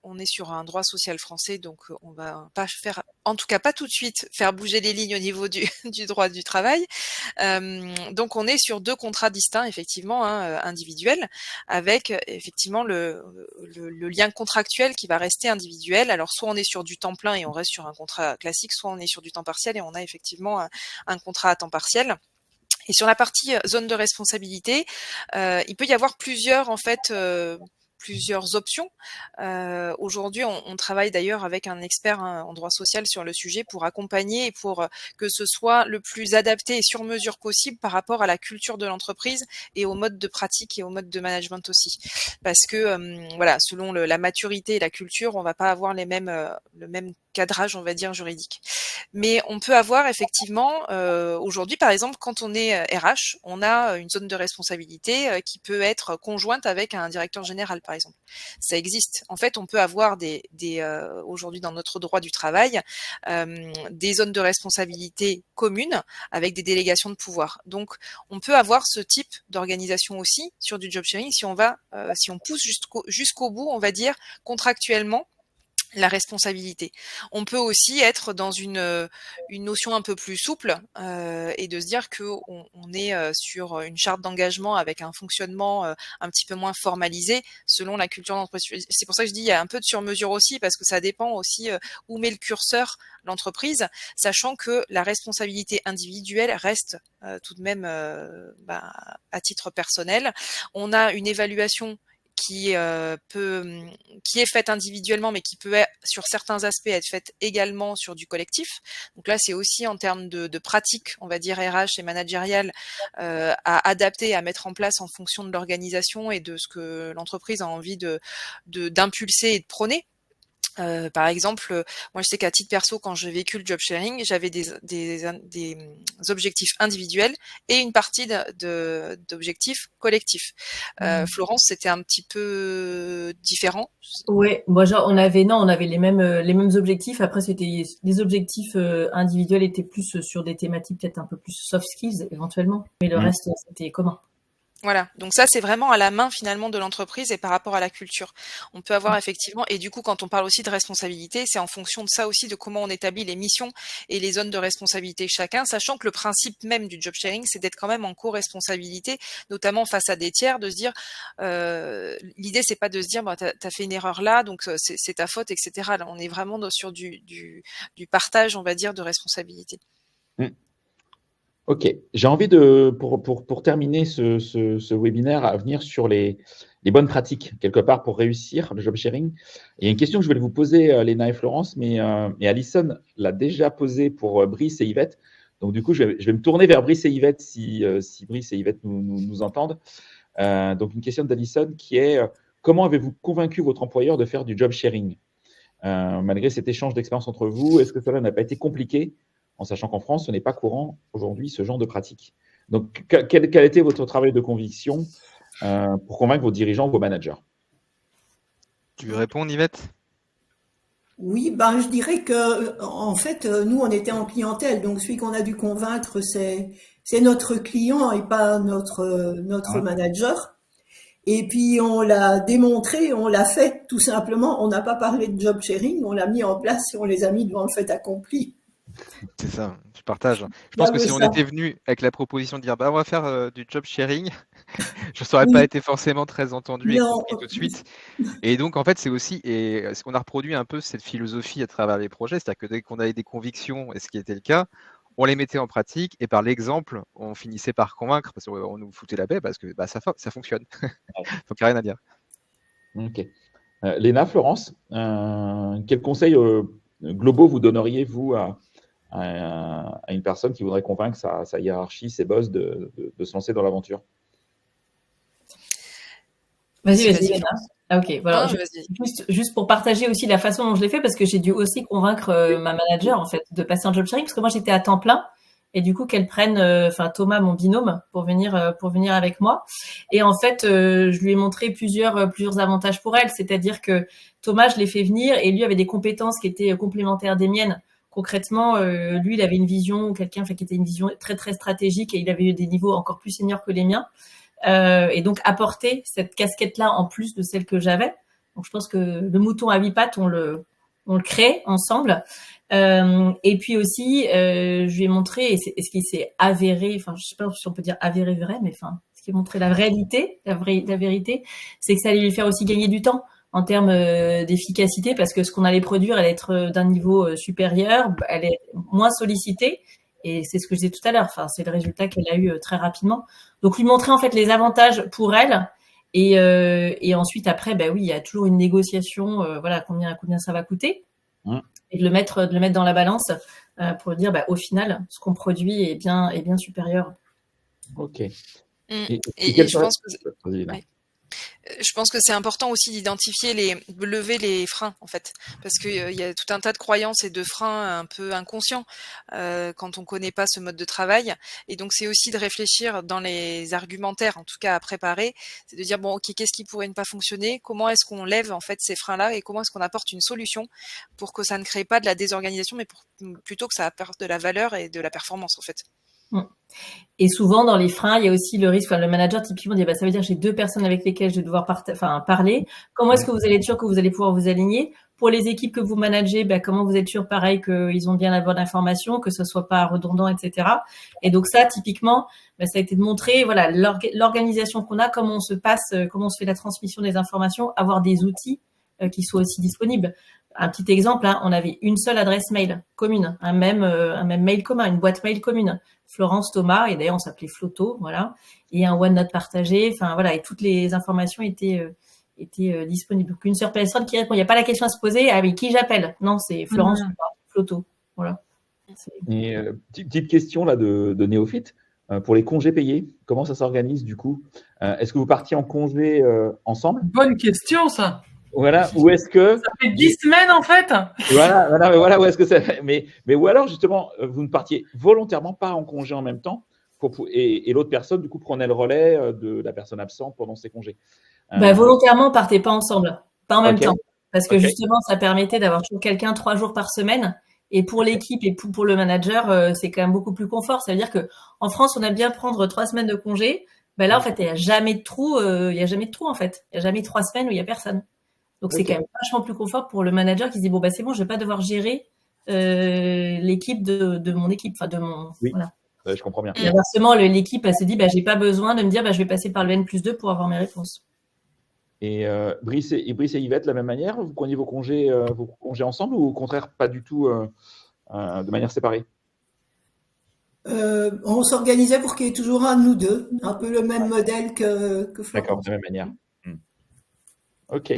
on est sur un droit social français, donc on va pas faire, en tout cas pas tout de suite, faire bouger les lignes au niveau du droit du travail. Donc on est sur deux contrats distincts, effectivement, individuels, avec effectivement le lien contractuel qui va rester individuel. Alors soit on est sur du temps plein et on reste sur un contrat classique, soit on est sur du temps partiel et on a effectivement un contrat à temps partiel. Et sur la partie zone de responsabilité, il peut y avoir plusieurs options. Aujourd'hui, on travaille d'ailleurs avec un expert en droit social sur le sujet pour accompagner et pour que ce soit le plus adapté et sur mesure possible par rapport à la culture de l'entreprise et au mode de pratique et au mode de management aussi. Parce que selon la maturité et la culture, on va pas avoir le même cadrage, on va dire, juridique. Mais on peut avoir effectivement, aujourd'hui, par exemple, quand on est RH, on a une zone de responsabilité qui peut être conjointe avec un directeur général, par exemple. Ça existe. En fait, on peut avoir aujourd'hui dans notre droit du travail, des zones de responsabilité communes avec des délégations de pouvoir. Donc, on peut avoir ce type d'organisation aussi sur du job sharing si on pousse jusqu'au bout, on va dire, contractuellement, la responsabilité. On peut aussi être dans une notion un peu plus souple et de se dire qu'on est sur une charte d'engagement avec un fonctionnement un petit peu moins formalisé selon la culture d'entreprise. C'est pour ça que je dis il y a un peu de sur-mesure aussi parce que ça dépend aussi où met le curseur l'entreprise, sachant que la responsabilité individuelle reste tout de même à titre personnel. On a une évaluation qui est faite individuellement, mais qui peut, sur certains aspects, être faite également sur du collectif. Donc là, c'est aussi en termes de pratique, on va dire RH et managériale, à adapter, à mettre en place en fonction de l'organisation et de ce que l'entreprise a envie d'impulser et de prôner. Par exemple, moi je sais qu'à titre perso, quand j'ai vécu le job sharing, j'avais des objectifs individuels et une partie d'objectifs collectifs. Florence, c'était un petit peu différent. Ouais, moi genre on avait les mêmes objectifs. Après c'était les objectifs individuels étaient plus sur des thématiques peut-être un peu plus soft skills éventuellement, mais le reste c'était commun. Voilà, donc ça c'est vraiment à la main finalement de l'entreprise et par rapport à la culture. On peut avoir effectivement, et du coup quand on parle aussi de responsabilité, c'est en fonction de ça aussi, de comment on établit les missions et les zones de responsabilité chacun, sachant que le principe même du job sharing, c'est d'être quand même en co-responsabilité, notamment face à des tiers, de se dire, l'idée c'est pas de se dire, t'as fait une erreur là, donc c'est ta faute, etc. Là, on est vraiment sur du partage, on va dire, de responsabilité. Ok, j'ai envie pour terminer ce webinaire, à venir sur les bonnes pratiques, quelque part, pour réussir le job sharing. Il y a une question que je voulais vous poser, Léna et Florence, mais Alison l'a déjà posée pour Brice et Yvette. Donc, du coup, je vais me tourner vers Brice et Yvette si Brice et Yvette nous entendent. Donc, une question d'Alison qui est comment avez-vous convaincu votre employeur de faire du job sharing malgré cet échange d'expérience entre vous? Est-ce que cela n'a pas été compliqué, en sachant qu'en France, ce n'est pas courant aujourd'hui, ce genre de pratique? Donc, quel a été votre travail de conviction pour convaincre vos dirigeants, vos managers? Tu veux répondre, Yvette? Oui, je dirais que en fait, nous, on était en clientèle, donc celui qu'on a dû convaincre, c'est notre client et pas notre manager. Et puis, on l'a démontré, on l'a fait, tout simplement. On n'a pas parlé de job sharing, on l'a mis en place et on les a mis devant le fait accompli. C'est ça, je partage. Je pense que si on était venu avec la proposition de dire on va faire du job sharing, je ne saurais pas été forcément très entendu et compris tout de suite. Et donc, en fait, c'est aussi, et ce qu'on a reproduit un peu cette philosophie à travers les projets, c'est-à-dire que dès qu'on avait des convictions, et ce qui était le cas, on les mettait en pratique et par l'exemple, on finissait par convaincre parce qu'on nous foutait la paix parce que ça fonctionne. Donc, il n'y a rien à dire. Ok. Léna, Florence, quels conseils globaux vous donneriez, vous, à une personne qui voudrait convaincre sa hiérarchie, ses boss de se lancer dans l'aventure? Vas-y, Léna. Ah, ok, voilà. Juste pour partager aussi la façon dont je l'ai fait, parce que j'ai dû aussi convaincre ma manager, en fait, de passer en job sharing, parce que moi, j'étais à temps plein. Et du coup, qu'elle prenne, Thomas, mon binôme, pour venir avec moi. Et en fait, je lui ai montré plusieurs avantages pour elle. C'est-à-dire que Thomas, je l'ai fait venir et lui avait des compétences qui étaient complémentaires des miennes. Concrètement, lui, il avait une vision, qui était une vision très, très stratégique et il avait eu des niveaux encore plus seniors que les miens. Et donc apporter cette casquette-là en plus de celle que j'avais. Donc je pense que le mouton à 8 pattes, on le crée ensemble. Et puis aussi, je lui ai montré, et ce qui s'est avéré, enfin je sais pas si on peut dire avéré vrai, mais enfin ce qui est montré la réalité, la vérité, c'est que ça allait lui faire aussi gagner du temps en termes d'efficacité, parce que ce qu'on allait produire, elle allait être d'un niveau supérieur, elle est moins sollicitée. Et c'est ce que je disais tout à l'heure. Enfin, c'est le résultat qu'elle a eu très rapidement. Donc, lui montrer en fait les avantages pour elle. Et ensuite, après, oui, il y a toujours une négociation. Voilà, combien ça va coûter. Et de le mettre dans la balance pour dire, au final, ce qu'on produit est bien supérieur. Ok. Et je pense que Je pense que c'est important aussi d'identifier de lever les freins en fait, parce que il y a tout un tas de croyances et de freins un peu inconscients quand on connaît pas ce mode de travail. Et donc c'est aussi de réfléchir dans les argumentaires, en tout cas à préparer, c'est de dire bon ok qu'est-ce qui pourrait ne pas fonctionner, comment est-ce qu'on lève en fait ces freins-là et comment est-ce qu'on apporte une solution pour que ça ne crée pas de la désorganisation, mais plutôt que ça apporte de la valeur et de la performance en fait. Et souvent, dans les freins, il y a aussi le risque, le manager, typiquement, dit, bah, ça veut dire que j'ai 2 personnes avec lesquelles je vais devoir parler. Comment est-ce que vous allez être sûr que vous allez pouvoir vous aligner? Pour les équipes que vous managez, bah, comment vous êtes sûr, pareil, qu'ils ont bien la bonne information, que ce soit pas redondant, etc. Et donc ça, typiquement, bah, ça a été de montrer, voilà, l'organisation qu'on a, comment on se passe, comment on se fait la transmission des informations, avoir des outils qui soient aussi disponibles. Un petit exemple, hein, on avait une seule adresse mail commune, un même mail commun, une boîte mail commune. Florence, Thomas, et d'ailleurs on s'appelait Floto, voilà, et un OneNote partagé, enfin voilà, et toutes les informations étaient disponibles. Donc une seule personne qui répond, il n'y a pas la question à se poser, ah oui, qui j'appelle? Non, c'est Florence, Floto, voilà. Et petite question là de néophyte, pour les congés payés, comment ça s'organise du coup? Est-ce que vous partiez en congé ensemble? Bonne question ça. Voilà, ou est-ce que… Ça fait 10 semaines en fait. Voilà, où est-ce que ça fait… mais ou alors justement, vous ne partiez volontairement pas en congé en même temps et l'autre personne du coup prenait le relais de la personne absente pendant ses congés. Volontairement, partez pas ensemble, pas en même temps, parce que Ok. justement, ça permettait d'avoir toujours quelqu'un 3 jours par semaine. Et pour l'équipe et pour le manager, c'est quand même beaucoup plus confort. Ça veut dire que en France, on aime bien prendre 3 semaines de congé. Ben là, en fait, il y a jamais de trou. Il y a jamais de trou en fait. Il y a jamais 3 semaines où il y a personne. Donc c'est quand même vachement plus confort pour le manager qui se dit bon bah c'est bon, je vais pas devoir gérer l'équipe de mon équipe, enfin de mon voilà. Je comprends bien. Et inversement, l'équipe elle se dit bah j'ai pas besoin de me dire bah je vais passer par le N+2 pour avoir mes réponses. Et Brice et Yvette, de la même manière, vous preniez vos congés ensemble ou au contraire pas du tout de manière séparée? On s'organisait pour qu'il y ait toujours un de nous deux, un peu le même modèle que Florence. D'accord, de la même manière. Ok.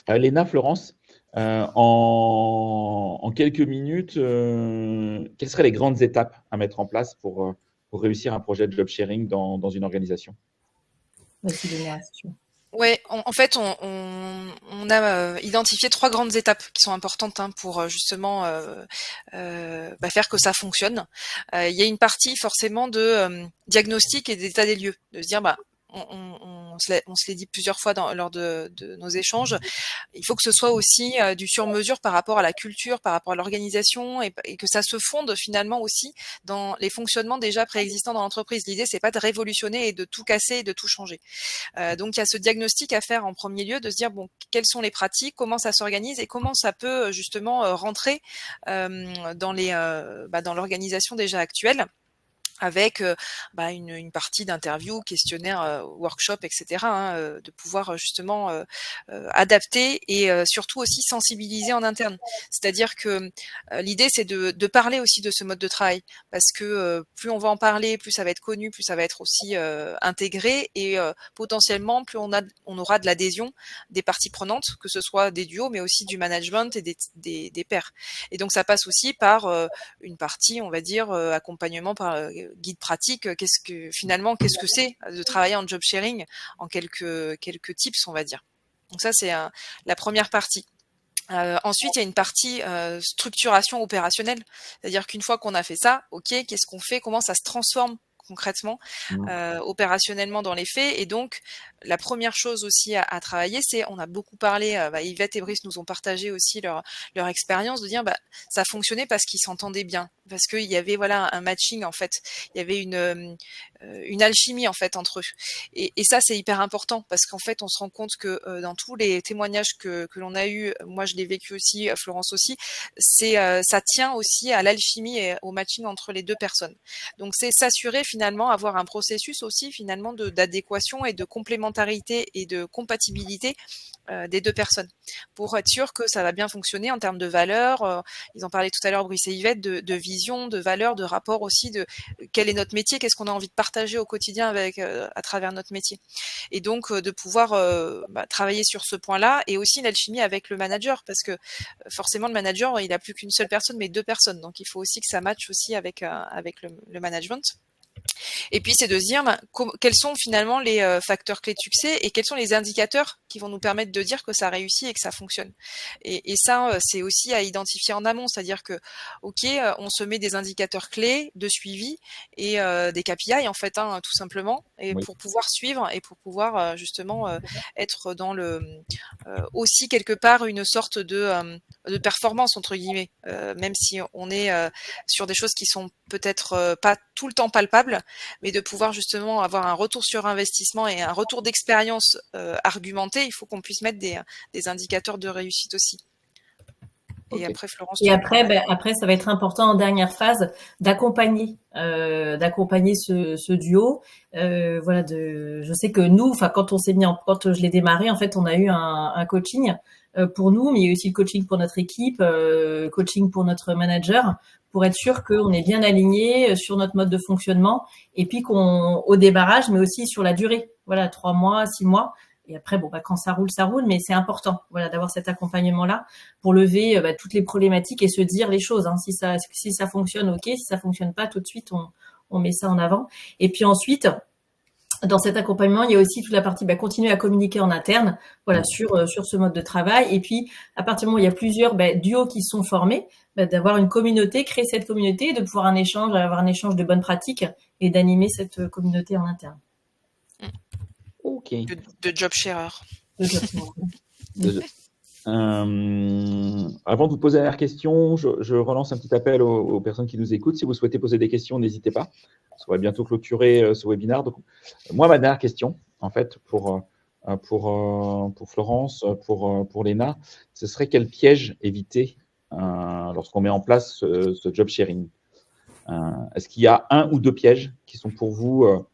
Léna, Florence, en quelques minutes, quelles seraient les grandes étapes à mettre en place pour réussir un projet de job sharing dans une organisation? Vas-y, Léna, si tu veux. Ouais, en fait, on a identifié 3 grandes étapes qui sont importantes pour justement faire que ça fonctionne. Il y a une partie forcément de diagnostic et d'état des lieux, de se dire on se l'est dit plusieurs fois lors de nos échanges, il faut que ce soit aussi du sur-mesure par rapport à la culture, par rapport à l'organisation et que ça se fonde finalement aussi dans les fonctionnements déjà préexistants dans l'entreprise. L'idée, c'est pas de révolutionner et de tout casser et de tout changer. Donc, il y a ce diagnostic à faire en premier lieu, de se dire, bon, quelles sont les pratiques, comment ça s'organise et comment ça peut justement rentrer dans l'organisation déjà actuelle, avec une partie d'interview, questionnaire, workshop, etc. De pouvoir justement adapter et surtout aussi sensibiliser en interne. C'est-à-dire que l'idée, c'est de parler aussi de ce mode de travail, parce que plus on va en parler, plus ça va être connu, plus ça va être aussi intégré et potentiellement plus on aura de l'adhésion des parties prenantes, que ce soit des duos, mais aussi du management et des pairs. Et donc ça passe aussi par une partie, on va dire, accompagnement par guide pratique, qu'est-ce que c'est de travailler en job sharing, en quelques tips, on va dire. Donc ça, c'est la première partie. Ensuite, il y a une partie structuration opérationnelle, c'est-à-dire qu'une fois qu'on a fait ça, ok, qu'est-ce qu'on fait, comment ça se transforme concrètement, opérationnellement dans les faits. Et donc, la première chose aussi à travailler, c'est, on a beaucoup parlé, Yvette et Brice nous ont partagé aussi leur expérience, de dire ça fonctionnait parce qu'ils s'entendaient bien, parce qu'il y avait un matching en fait, il y avait une alchimie en fait entre eux. Et ça, c'est hyper important parce qu'en fait, on se rend compte que dans tous les témoignages que l'on a eu, moi je l'ai vécu aussi, Florence aussi, ça tient aussi à l'alchimie et au matching entre les deux personnes. Donc c'est s'assurer finalement, avoir un processus aussi finalement d'adéquation et de complémentarité et de compatibilité des deux personnes, pour être sûr que ça va bien fonctionner en termes de valeurs. Ils en parlaient tout à l'heure, Brice et Yvette, de vision, de valeurs, de rapport aussi, de quel est notre métier, qu'est-ce qu'on a envie de partager au quotidien à travers notre métier. Et donc de pouvoir travailler sur ce point-là, et aussi l'alchimie avec le manager, parce que forcément le manager, il a plus qu'une seule personne, mais 2 personnes. Donc il faut aussi que ça matche aussi avec le management. Et puis, c'est de se dire quels sont finalement les facteurs clés de succès et quels sont les indicateurs qui vont nous permettre de dire que ça réussit et que ça fonctionne. Et ça, c'est aussi à identifier en amont, c'est-à-dire que, ok, on se met des indicateurs clés de suivi et des KPI en fait, tout simplement, et pour pouvoir suivre et pour pouvoir justement être dans le aussi quelque part une sorte de performance entre guillemets, même si on est sur des choses qui sont peut-être pas tout le temps palpables, mais de pouvoir justement avoir un retour sur investissement et un retour d'expérience argumenté, il faut qu'on puisse mettre des indicateurs de réussite aussi. Et après, Florence. Et après, ça va être important en dernière phase d'accompagner ce duo. Voilà, je sais que nous, enfin, quand je l'ai démarré, en fait, on a eu un coaching pour nous, mais il y a aussi le coaching pour notre équipe, coaching pour notre manager, pour être sûr qu'on est bien aligné sur notre mode de fonctionnement, et puis au débarrage, mais aussi sur la durée. Voilà, 3 mois, 6 mois. Et après, quand ça roule, mais c'est important, voilà, d'avoir cet accompagnement-là pour lever toutes les problématiques et se dire les choses. Si ça fonctionne, ok. Si ça fonctionne pas, tout de suite, on met ça en avant. Et puis ensuite, dans cet accompagnement, il y a aussi toute la partie continuer à communiquer en interne, voilà, sur ce mode de travail. Et puis, à partir du moment où il y a plusieurs duos qui sont formés, d'avoir une communauté, créer cette communauté, de pouvoir avoir un échange de bonnes pratiques et d'animer cette communauté en interne. Ok. De job sharer. Avant de vous poser la dernière question, je relance un petit appel aux personnes qui nous écoutent. Si vous souhaitez poser des questions, n'hésitez pas. On va bientôt clôturer ce webinaire. Donc, moi, ma dernière question, en fait, pour Florence, pour Léna, ce serait quel piège éviter lorsqu'on met en place ce job sharing? Est-ce qu'il y a un ou deux pièges qui sont pour vous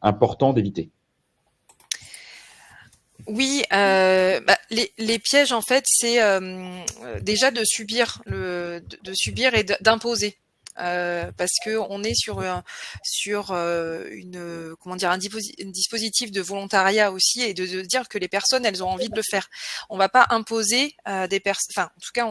importants d'éviter? Oui, les pièges en fait, c'est déjà de subir et d'imposer. Parce que on est sur un dispositif de volontariat aussi, et de dire que les personnes, elles ont envie de le faire. On va pas imposer des personnes. Enfin, en tout cas,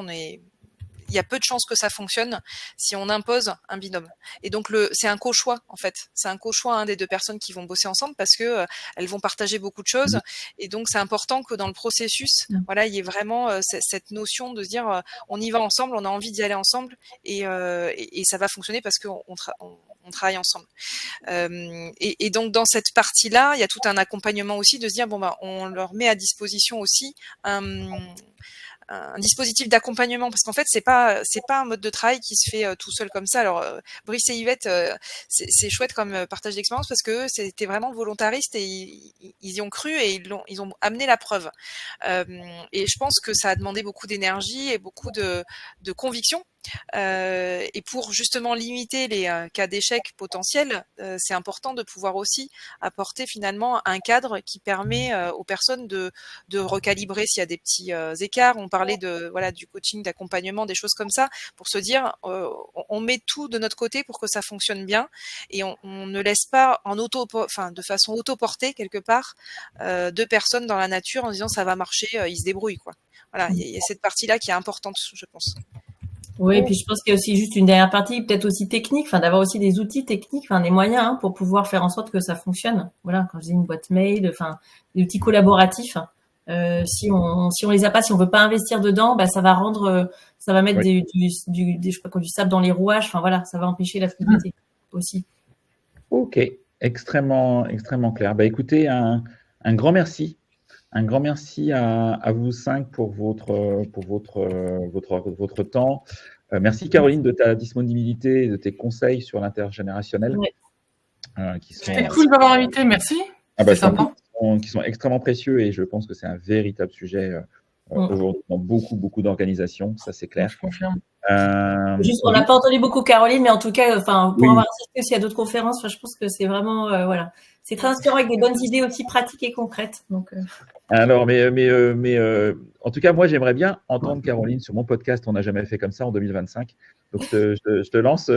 il y a peu de chances que ça fonctionne si on impose un binôme. Et donc c'est un co-choix en fait. C'est un co-choix des deux personnes qui vont bosser ensemble, parce que elles vont partager beaucoup de choses. Et donc c'est important que dans le processus, voilà, il y ait vraiment cette notion de se dire on y va ensemble, on a envie d'y aller ensemble, et ça va fonctionner parce qu'on travaille ensemble. Et donc dans cette partie-là, il y a tout un accompagnement aussi, de se dire on leur met à disposition aussi un dispositif d'accompagnement, parce qu'en fait c'est pas un mode de travail qui se fait tout seul comme ça. Alors Brice et Yvette, c'est chouette comme partage d'expérience, parce que c'était vraiment volontariste et ils y ont cru et ils ont amené la preuve. Et je pense que ça a demandé beaucoup d'énergie et beaucoup de conviction. Et pour justement limiter les cas d'échec potentiels, c'est important de pouvoir aussi apporter finalement un cadre qui permet aux personnes de recalibrer s'il y a des petits écarts. On parlait du coaching, d'accompagnement, des choses comme ça, pour se dire on met tout de notre côté pour que ça fonctionne bien, et on ne laisse pas de façon autoportée quelque part deux personnes dans la nature en disant ça va marcher, ils se débrouillent, quoi. Voilà, il y a cette partie-là qui est importante, je pense. Oui, et puis je pense qu'il y a aussi juste une dernière partie, peut-être aussi technique, d'avoir aussi des outils techniques, des moyens pour pouvoir faire en sorte que ça fonctionne. Voilà, quand je dis une boîte mail, des outils collaboratifs. Si on les a pas, si on veut pas investir dedans, ça va mettre du sable dans les rouages. Voilà, ça va empêcher la fluidité aussi. Ok, extrêmement clair. Écoutez, un grand merci. Un grand merci à vous 5 pour votre temps. Merci Caroline de ta disponibilité et de tes conseils sur l'intergénérationnel. C'était cool de m'avoir invité, merci. C'est sympa. Qui sont extrêmement précieux, et je pense que c'est un véritable sujet aujourd'hui dans beaucoup d'organisations, ça c'est clair. Je confirme. Juste, on n'a pas entendu beaucoup Caroline, mais en tout cas, pour avoir assisté aussi à d'autres conférences, je pense que c'est vraiment, c'est très inspirant, avec des bonnes idées aussi pratiques et concrètes. Donc, Alors, en tout cas, moi, j'aimerais bien entendre Caroline sur mon podcast. On n'a jamais fait comme ça en 2025. Donc, je te lance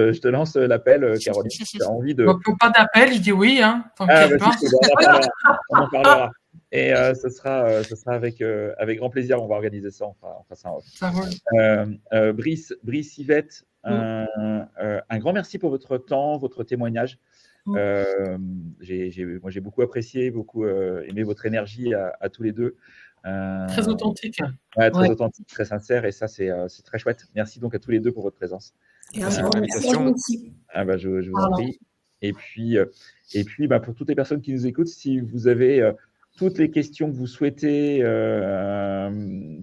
l'appel, Caroline. Si tu as envie de. Pas d'appel, je dis oui. On en parlera. Et ce sera avec grand plaisir. On va organiser ça. On fera ça en off. Ça roule. Brice, Yvette, Un grand merci pour votre temps, votre témoignage. Moi, j'ai beaucoup apprécié, beaucoup aimé votre énergie à tous les deux. Très authentique. Ouais, très authentique, très sincère, et ça, c'est très chouette. Merci donc à tous les deux pour votre présence. Merci pour l'invitation. Je vous en prie. Et puis pour toutes les personnes qui nous écoutent, si vous avez toutes les questions que vous souhaitez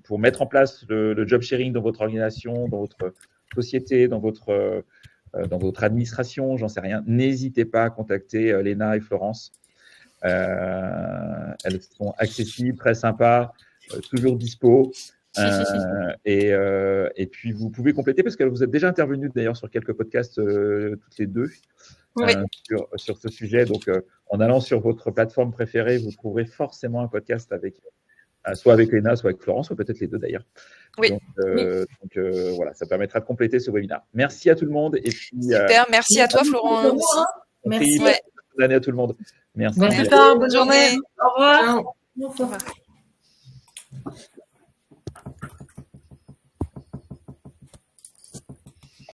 pour mettre en place le job sharing dans votre organisation, dans votre société, dans votre administration, j'en sais rien, n'hésitez pas à contacter Léna et Florence. Elles sont accessibles, très sympas, toujours dispo. Et puis vous pouvez compléter parce que vous êtes déjà intervenues d'ailleurs sur quelques podcasts toutes les deux sur ce sujet. Donc en allant sur votre plateforme préférée, vous trouverez forcément un podcast soit avec Léna, soit avec Florence, ou peut-être les deux d'ailleurs. Oui. Donc voilà, ça permettra de compléter ce webinaire. Merci à tout le monde. Et puis, super, merci à toi Florent. Merci. Bonne année à tout le monde. Merci. Bonne journée. Au revoir. Au revoir.